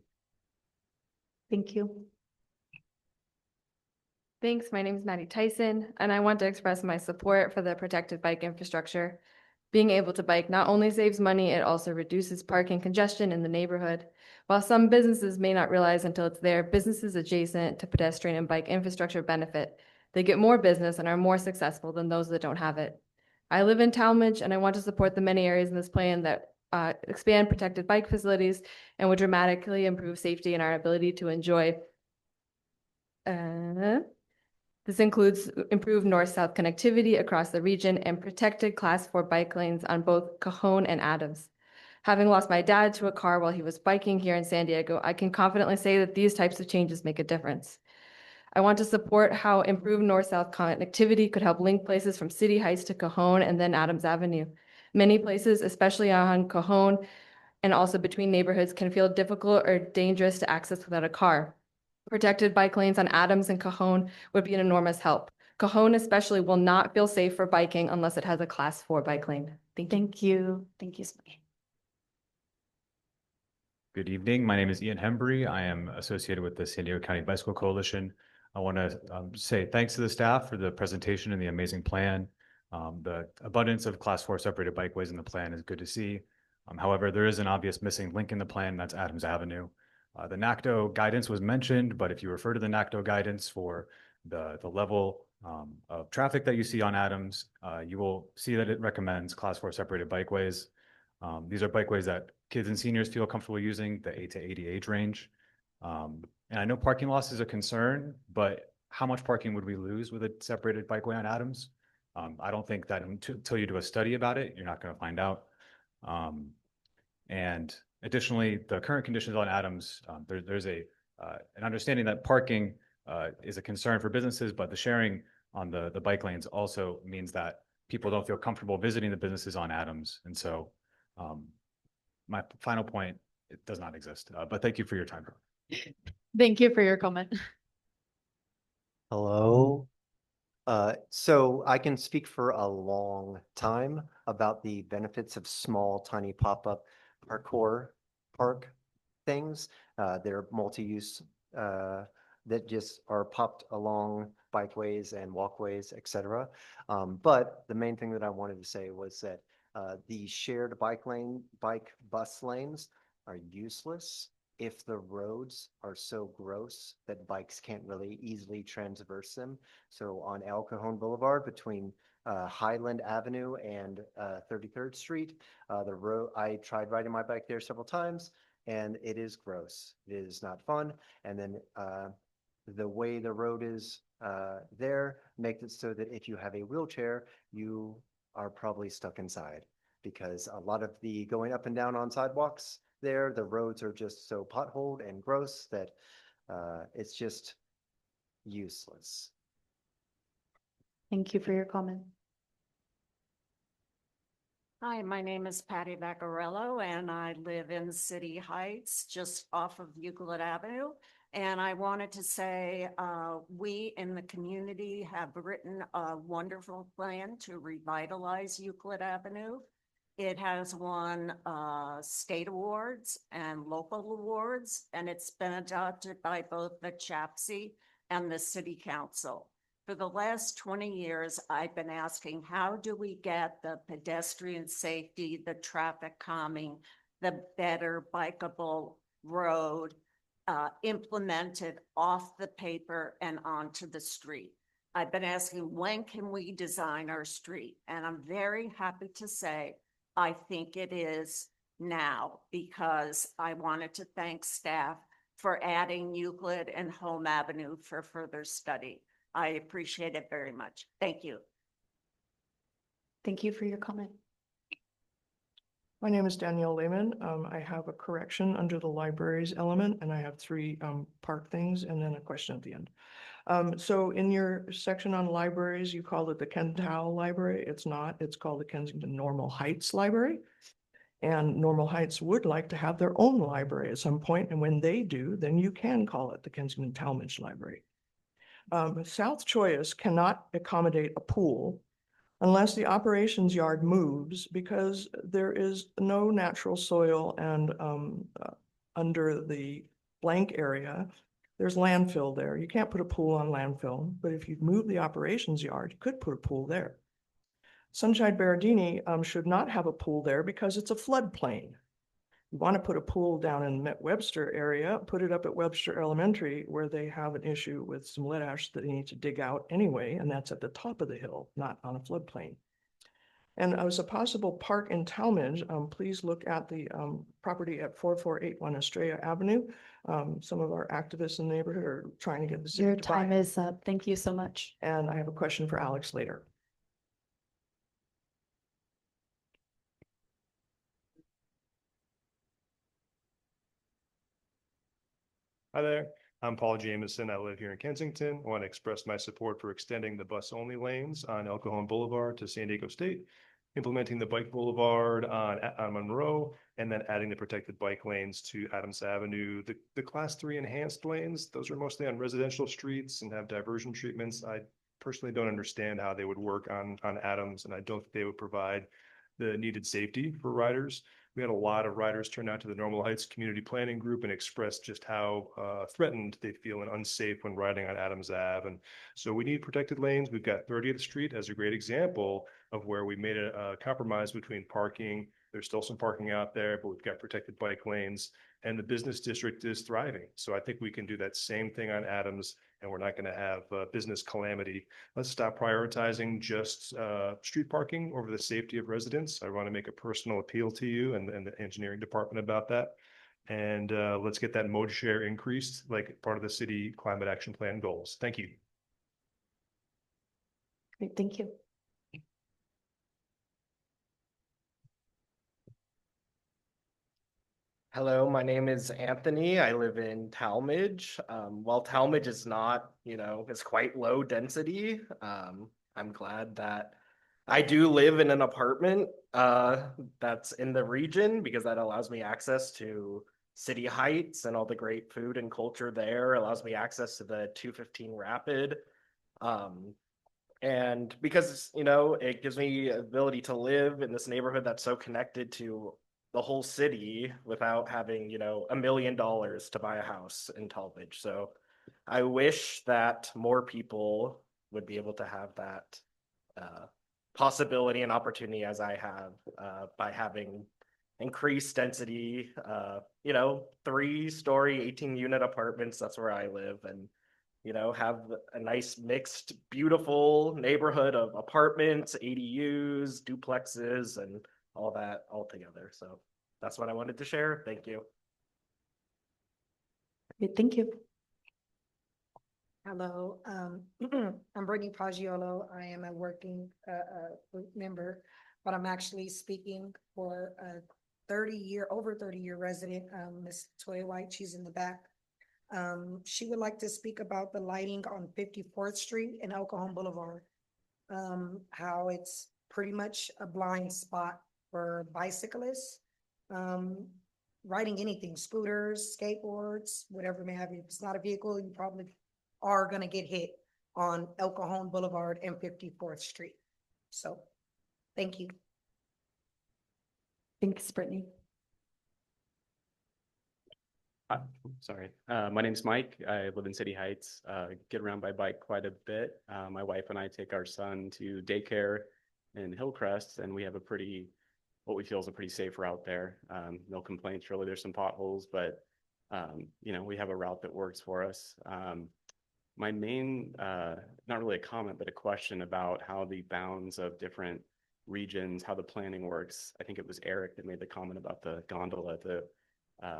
Thank you. Thanks. My name is Maddie Tyson, and I want to express my support for the protected bike infrastructure. Being able to bike not only saves money, it also reduces parking congestion in the neighborhood. While some businesses may not realize until it's there, businesses adjacent to pedestrian and bike infrastructure benefit. They get more business and are more successful than those that don't have it. I live in Talmadge, and I want to support the many areas in this plan that expand protected bike facilities and would dramatically improve safety and our ability to enjoy. This includes improved north-south connectivity across the region and protected Class 4 bike lanes on both Cajon and Adams. Having lost my dad to a car while he was biking here in San Diego, I can confidently say that these types of changes make a difference. I want to support how improved north-south connectivity could help link places from City Heights to Cajon and then Adams Avenue. Many places, especially on Cajon and also between neighborhoods, can feel difficult or dangerous to access without a car. Protected bike lanes on Adams and Cajon would be an enormous help. Cajon especially will not feel safe for biking unless it has a Class 4 bike lane. Thank you. Thank you, Smokey. Good evening. My name is Ian Hembry. I am associated with the San Diego County Bicycle Coalition. I want to say thanks to the staff for the presentation and the amazing plan. The abundance of Class 4 separated bikeways in the plan is good to see. However, there is an obvious missing link in the plan, that's Adams Avenue. The NACDO guidance was mentioned, but if you refer to the NACDO guidance for the level of traffic that you see on Adams, you will see that it recommends Class 4 separated bikeways. These are bikeways that kids and seniors feel comfortable using, the 8 to 80 age range. And I know parking loss is a concern, but how much parking would we lose with a separated bikeway on Adams? I don't think that until you do a study about it, you're not going to find out. And additionally, the current conditions on Adams, there's an understanding that parking is a concern for businesses, but the sharing on the bike lanes also means that people don't feel comfortable visiting the businesses on Adams. And so my final point, it does not exist, but thank you for your time. Thank you for your comment. Hello. So I can speak for a long time about the benefits of small, tiny pop-up parkour park things. They're multi-use that just are popped along bikeways and walkways, etc. But the main thing that I wanted to say was that the shared bike bus lanes are useless if the roads are so gross that bikes can't really easily transverse them. So on El Cajon Boulevard between Highland Avenue and 33rd Street, the road, I tried riding my bike there several times and it is gross. It is not fun. And then the way the road is there makes it so that if you have a wheelchair, you are probably stuck inside, because a lot of the going up and down on sidewalks there, the roads are just so potholed and gross that it's just useless. Thank you for your comment. Hi, my name is Patty Vaccarello and I live in City Heights, just off of Euclid Avenue. And I wanted to say, we in the community have written a wonderful plan to revitalize Euclid Avenue. It has won state awards and local awards, and it's been adopted by both the CHAPSI and the City Council. For the last 20 years, I've been asking, how do we get the pedestrian safety, the traffic calming, the better bikeable road implemented off the paper and onto the street? I've been asking, when can we design our street? And I'm very happy to say, I think it is now, because I wanted to thank staff for adding Euclid and Home Avenue for further study. I appreciate it very much. Thank you. Thank you for your comment. My name is Danielle Lehman. I have a correction under the libraries element, and I have three park things and then a question at the end. So in your section on libraries, you called it the Kentowel Library. It's not. It's called the Kensington Normal Heights Library. And Normal Heights would like to have their own library at some point, and when they do, then you can call it the Kensington Talmadge Library. South Choice cannot accommodate a pool unless the operations yard moves, because there is no natural soil, and under the blank area, there's landfill there. You can't put a pool on landfill, but if you move the operations yard, you could put a pool there. Sunshine Berardini should not have a pool there because it's a floodplain. You want to put a pool down in the Webster area, put it up at Webster Elementary, where they have an issue with some lead ash that they need to dig out anyway, and that's at the top of the hill, not on a floodplain. And as a possible park in Talmadge, please look at the property at 4481 Estrella Avenue. Some of our activists in the neighborhood are trying to get the city Your to buy time it. is up. Thank you so much. And I have a question for Alex later. Hi there, I'm Paul Jameson. I live here in Kensington. I want to express my support for extending the bus-only lanes on El Cajon Boulevard to San Diego State, implementing the bike boulevard on Monroe, and then adding the protected bike lanes to Adams Avenue. The class 3 enhanced lanes, those are mostly on residential streets and have diversion treatments. I personally don't understand how they would work on Adams, and I don't think they would provide the needed safety for riders. We had a lot of riders turn out to the Normal Heights Community Planning Group and express just how threatened they feel and unsafe when riding on Adams Ave. And so we need protected lanes. We've got 30th Street as a great example of where we made a compromise between parking. There's still some parking out there, but we've got protected bike lanes, and the business district is thriving. So I think we can do that same thing on Adams, and we're not going to have business calamity. Let's stop prioritizing just street parking over the safety of residents. I want to make a personal appeal to you and the engineering department about that. And let's get that mode share increased, like part of the city climate action plan goals. Thank you. Great, thank you. Hello, my name is Anthony. I live in Talmadge. While Talmadge is not, it's quite low density, I'm glad that I do live in an apartment that's in the region, because that allows me access to City Heights and all the great food and culture there, allows me access to the 215 Rapid. And because, it gives me the ability to live in this neighborhood that's so connected to the whole city without having, $1 million to buy a house in Talmadge. So I wish that more people would be able to have that possibility and opportunity as I have by having increased density, 3-story, 18-unit apartments. That's where I live, and, have a nice mixed, beautiful neighborhood of apartments, ADUs, duplexes, and all that all together. So that's what I wanted to share. Thank you. Great, thank you. Hello, I'm Brittany Paggiolo. I am a working group member, but I'm actually speaking for a over 30-year resident, Miss Toya White. She's in the back. She would like to speak about the lighting on 54th Street and El Cajon Boulevard. How it's pretty much a blind spot for bicyclists. Riding anything, scooters, skateboards, whatever may have you. If it's not a vehicle, you probably are gonna get hit on El Cajon Boulevard and 54th Street. So, thank you. Thanks, Brittany. Sorry, my name's Mike. I live in City Heights, get around by bike quite a bit. My wife and I take our son to daycare in Hillcrest, and we have what we feel is a pretty safe route there. No complaints really. There's some potholes, but we have a route that works for us. My main, not really a comment, but a question about how the bounds of different regions, how the planning works. I think it was Eric that made the comment about the gondola at the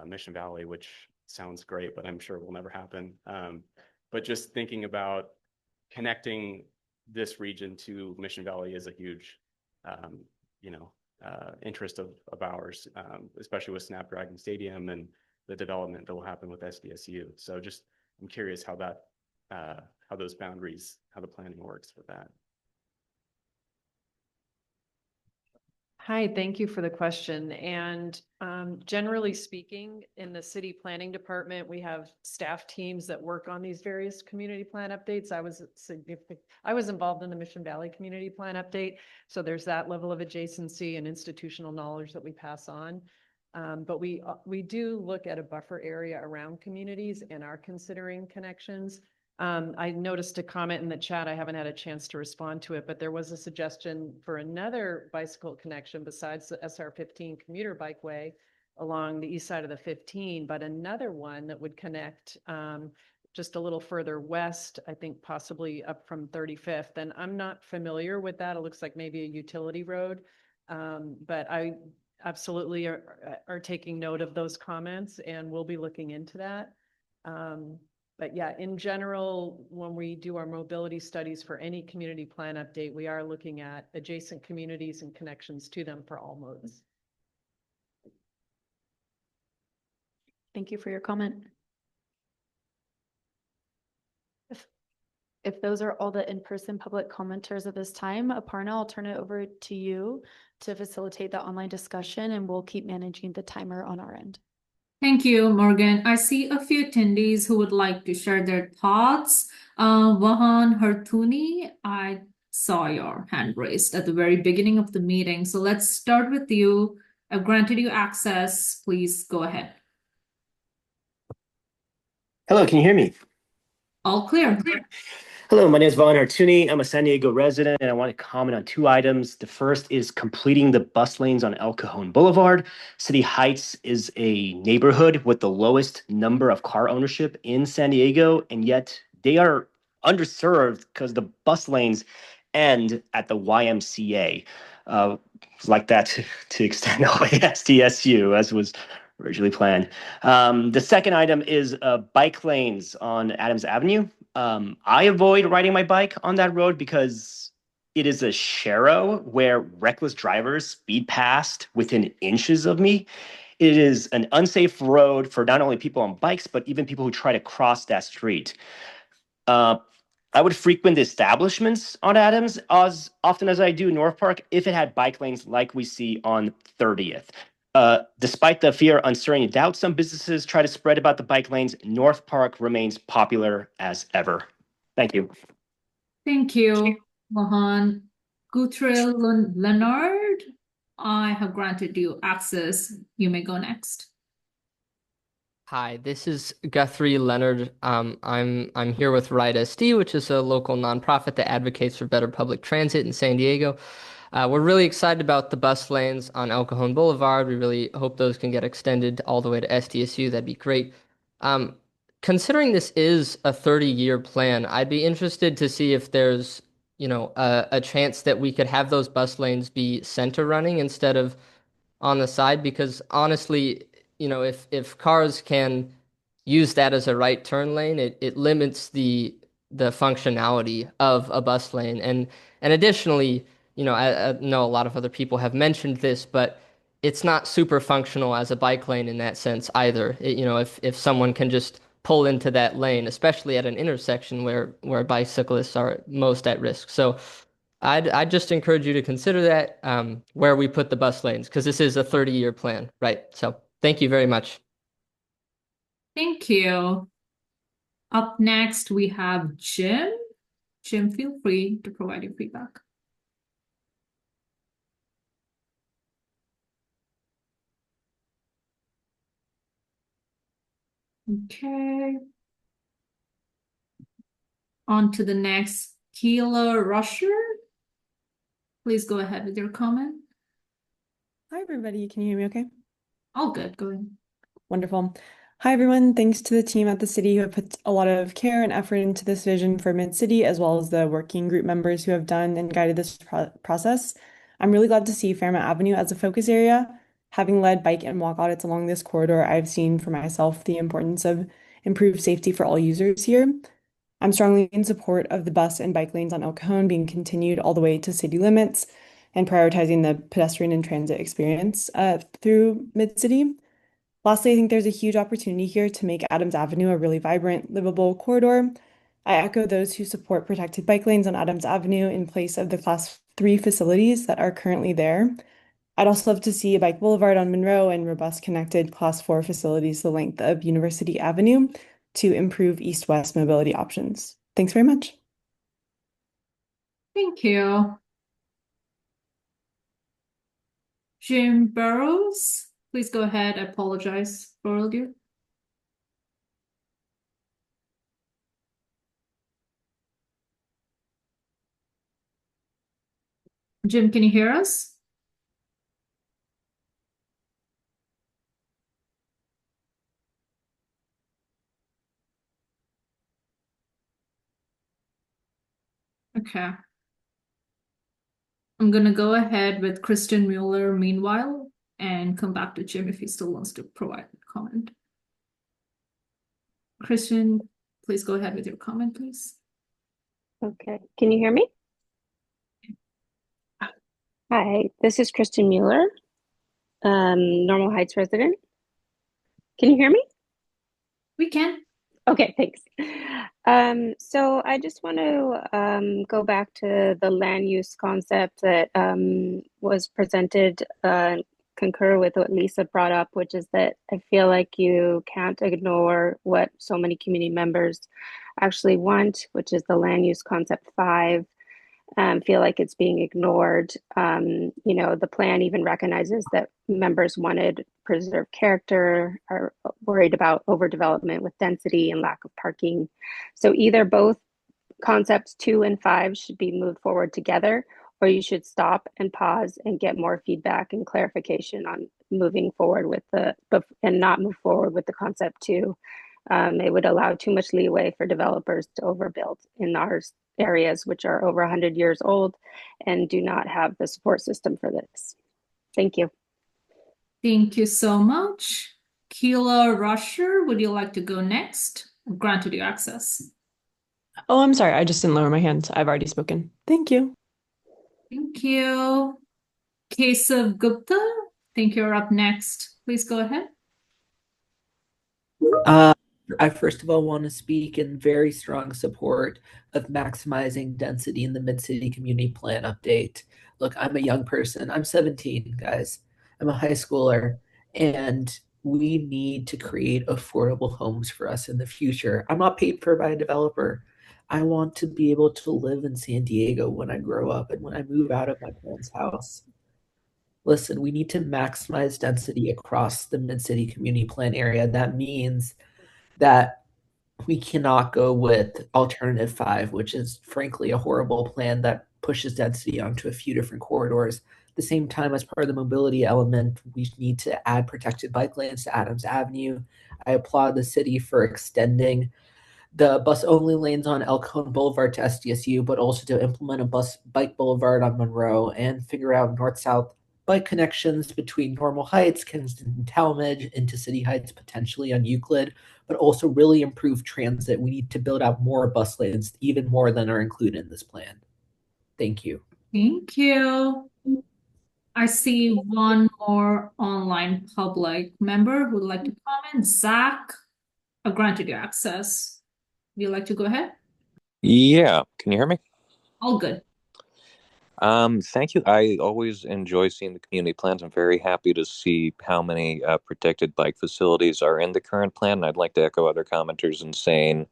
Mission Valley, which sounds great, but I'm sure will never happen. But just thinking about connecting this region to Mission Valley is a huge, interest of ours, especially with Snapdragon Stadium and the development that will happen with SDSU. So just, I'm curious how those boundaries, how the planning works for that. Hi, thank you for the question. And generally speaking, in the city planning department, we have staff teams that work on these various community plan updates. I was involved in the Mission Valley community plan update. So there's that level of adjacency and institutional knowledge that we pass on. But we do look at a buffer area around communities and are considering connections. I noticed a comment in the chat. I haven't had a chance to respond to it, but there was a suggestion for another bicycle connection besides the SR15 commuter bikeway along the east side of the 15, but another one that would connect just a little further west, I think possibly up from 35th. And I'm not familiar with that. It looks like maybe a utility road, but I absolutely are taking note of those comments and we'll be looking into that. But yeah, in general, when we do our mobility studies for any community plan update, we are looking at adjacent communities and connections to them for all modes. Thank you for your comment. If those are all the in-person public commenters at this time, Aparna, I'll turn it over to you to facilitate the online discussion and we'll keep managing the timer on our end. Thank you, Morgan. I see a few attendees who would like to share their thoughts. Vahan Hartuni, I saw your hand raised at the very beginning of the meeting. So let's start with you. I've granted you access. Please go ahead. Hello, can you hear me? All clear. Hello, my name is Vahan Hartuni. I'm a San Diego resident and I want to comment on two items. The first is completing the bus lanes on El Cajon Boulevard. City Heights is a neighborhood with the lowest number of car ownership in San Diego, and yet they are underserved because the bus lanes end at the YMCA. Like that to extend all the way to SDSU as was originally planned. The second item is bike lanes on Adams Avenue. I avoid riding my bike on that road because it is a sharrow where reckless drivers speed past within inches of me. It is an unsafe road for not only people on bikes, but even people who try to cross that street. I would frequent the establishments on Adams as often as I do North Park if it had bike lanes like we see on 30th. Despite the fear, uncertainty, and doubt some businesses try to spread about the bike lanes, North Park remains popular as ever. Thank you. Thank you, Mohan. Guthrie Leonard, I have granted you access. You may go next. Hi, this is Guthrie Leonard. I'm here with Ride SD, which is a local nonprofit that advocates for better public transit in San Diego. We're really excited about the bus lanes on El Cajon Boulevard. We really hope those can get extended all the way to SDSU. That'd be great. Considering this is a 30-year plan, I'd be interested to see if there's, a chance that we could have those bus lanes be center running instead of on the side, because honestly, if cars can use that as a right turn lane, it limits the functionality of a bus lane. And additionally, I know a lot of other people have mentioned this, but it's not super functional as a bike lane in that sense either. If someone can just pull into that lane, especially at an intersection where bicyclists are most at risk. So I'd just encourage you to consider that where we put the bus lanes, because this is a 30-year plan, right? So thank you very much. Thank you. Up next, we have Jim. Jim, feel free to provide your feedback. Okay. On to the next, Keela Rusher. Please go ahead with your comment. Hi, everybody. Can you hear me okay? All good. Go ahead. Wonderful. Hi, everyone. Thanks to the team at the city who have put a lot of care and effort into this vision for Mid-City, as well as the working group members who have done and guided this process. I'm really glad to see Fairmount Avenue as a focus area. Having led bike and walk audits along this corridor, I've seen for myself the importance of improved safety for all users here. I'm strongly in support of the bus and bike lanes on El Cajon being continued all the way to city limits and prioritizing the pedestrian and transit experience through Mid-City. Lastly, I think there's a huge opportunity here to make Adams Avenue a really vibrant, livable corridor. I echo those who support protected bike lanes on Adams Avenue in place of the Class 3 facilities that are currently there. I'd also love to see a bike boulevard on Monroe and robust connected Class 4 facilities the length of University Avenue to improve east-west mobility options. Thanks very much. Thank you. Jim Burrows, please go ahead. I apologize for earlier. Jim, can you hear us? Okay. I'm going to go ahead with Kristen Mueller meanwhile and come back to Jim if he still wants to provide a comment. Kristen, please go ahead with your comment, please. Okay, can you hear me? Hi, this is Kristen Mueller, Normal Heights resident. Can you hear me? We can. Okay, thanks. So I just want to go back to the land use concept that was presented, concur with what Lisa brought up, which is that I feel like you can't ignore what so many community members actually want, which is the land use concept 5. Feel like it's being ignored. The plan even recognizes that members wanted preserved character, are worried about overdevelopment with density and lack of parking. So either both concepts 2 and 5 should be moved forward together, or you should stop and pause and get more feedback and clarification on moving forward with and not move forward with the concept 2. It would allow too much leeway for developers to overbuild in our areas, which are over 100 years old and do not have the support system for this. Thank you. Thank you so much. Keela Rusher, would you like to go next? I've granted you access. Oh, I'm sorry. I just didn't lower my hand. I've already spoken. Thank you. Thank you. Kesav Gupta, I think you're up next. Please go ahead. I first of all want to speak in very strong support of maximizing density in the Mid-City Community Plan update. Look, I'm a young person. I'm 17, guys. I'm a high schooler, and we need to create affordable homes for us in the future. I'm not paid for by a developer. I want to be able to live in San Diego when I grow up and when I move out of my parents' house. Listen, we need to maximize density across the Mid-City Community Plan area. That means that we cannot go with alternative 5, which is frankly a horrible plan that pushes density onto a few different corridors. At the same time, as part of the mobility element, we need to add protected bike lanes to Adams Avenue. I applaud the city for extending the bus only lanes on El Cajon Boulevard to SDSU, but also to implement a bike boulevard on Monroe and figure out north-south bike connections between Normal Heights, Kensington, and Talmadge into City Heights, potentially on Euclid, but also really improve transit. We need to build out more bus lanes, even more than are included in this plan. Thank you. Thank you. I see one more online public member who would like to comment. Zach, I've granted you access. Would you like to go ahead? Yeah, can you hear me? All good. Thank you. I always enjoy seeing the community plans. I'm very happy to see how many protected bike facilities are in the current plan. And I'd like to echo other commenters in saying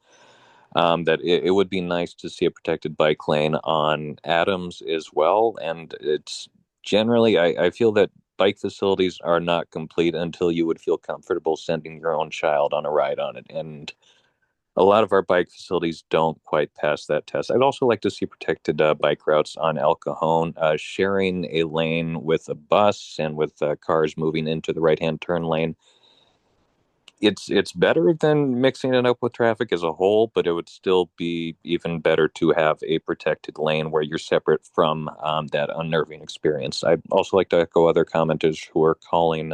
that it would be nice to see a protected bike lane on Adams as well. And it's generally, I feel that bike facilities are not complete until you would feel comfortable sending your own child on a ride on it. And a lot of our bike facilities don't quite pass that test. I'd also like to see protected bike routes on El Cajon, sharing a lane with a bus and with cars moving into the right-hand turn lane. It's better than mixing it up with traffic as a whole, but it would still be even better to have a protected lane where you're separate from that unnerving experience. I'd also like to echo other commenters who are calling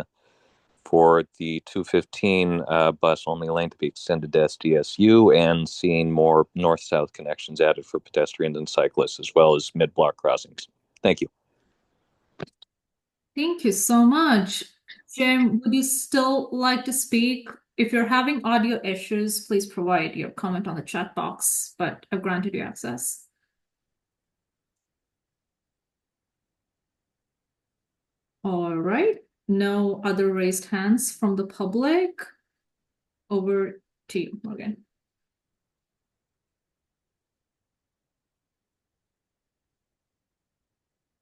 for the 215 bus only lane to be extended to SDSU and seeing more north-south connections added for pedestrians and cyclists, as well as mid-block crossings. Thank you. Thank you so much. Jim, would you still like to speak? If you're having audio issues, please provide your comment on the chat box, but I've granted you access. All right. No other raised hands from the public. Over to you, Morgan.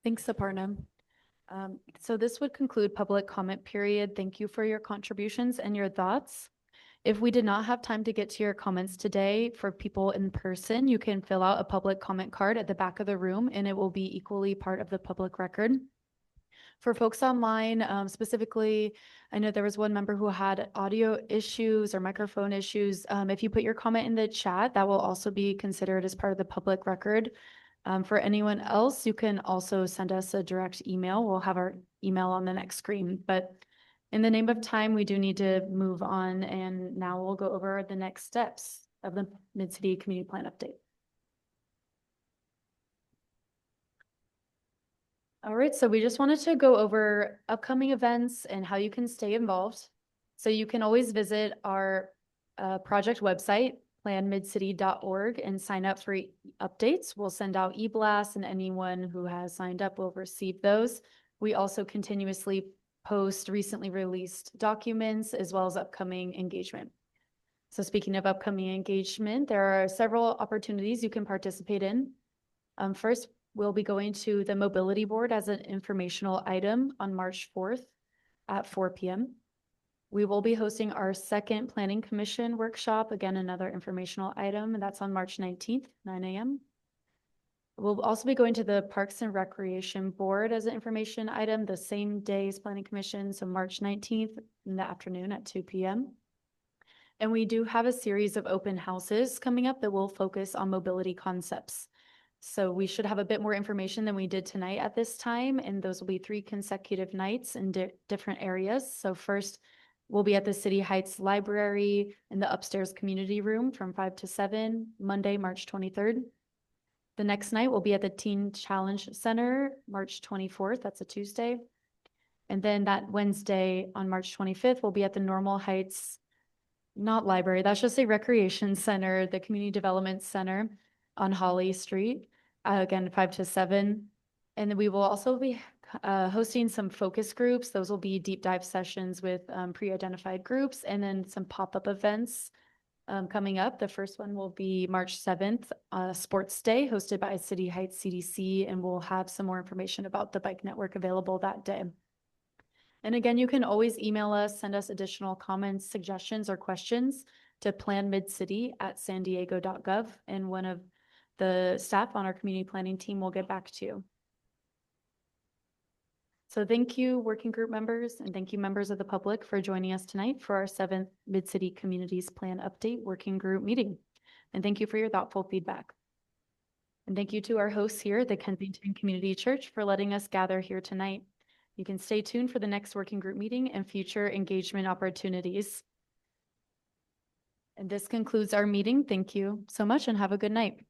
Thanks, Aparna. So this would conclude public comment period. Thank you for your contributions and your thoughts. If we did not have time to get to your comments today, for people in person, you can fill out a public comment card at the back of the room and it will be equally part of the public record. For folks online, specifically, I know there was one member who had audio issues or microphone issues. If you put your comment in the chat, that will also be considered as part of the public record. For anyone else, you can also send us a direct email. We'll have our email on the next screen. But in the name of time, we do need to move on. And now we'll go over the next steps of the Mid-City Community Plan update. All right, so we just wanted to go over upcoming events and how you can stay involved. So you can always visit our project website, planmidcity.org, and sign up for updates. We'll send out e-blasts, and anyone who has signed up will receive those. We also continuously post recently released documents as well as upcoming engagement. So speaking of upcoming engagement, there are several opportunities you can participate in. First, we'll be going to the mobility board as an informational item on March 4th at 4 p.m. We will be hosting our second Planning Commission workshop, again, another informational item, and that's on March 19th, 9 a.m. We'll also be going to the Parks and Recreation Board as an information item the same day as Planning Commission, so March 19th in the afternoon at 2 p.m. And we do have a series of open houses coming up that will focus on mobility concepts. So we should have a bit more information than we did tonight at this time, and those will be 3 consecutive nights in different areas. So first, we'll be at the City Heights Library in the upstairs community room from 5 to 7, Monday, March 23rd. The next night, we'll be at the Teen Challenge Center, March 24th. That's a Tuesday. And then that Wednesday on March 25th, we'll be at the Normal Heights, not library, that's just a recreation center, the Community Development Center on Holly Street. Again, 5 to 7. And then we will also be hosting some focus groups. Those will be deep dive sessions with pre-identified groups, and then some pop-up events coming up. The first one will be March 7th, Sports Day, hosted by City Heights CDC, and we'll have some more information about the bike network available that day. And again, you can always email us, send us additional comments, suggestions, or questions to planmidcity@sandiego.gov, and one of the staff on our community planning team will get back to you. So thank you, working group members, and thank you, members of the public, for joining us tonight for our 7th Mid-City Communities Plan Update Working Group meeting. And thank you for your thoughtful feedback. And thank you to our hosts here at the Kensington Community Church for letting us gather here tonight. You can stay tuned for the next working group meeting and future engagement opportunities. And this concludes our meeting. Thank you so much and have a good night.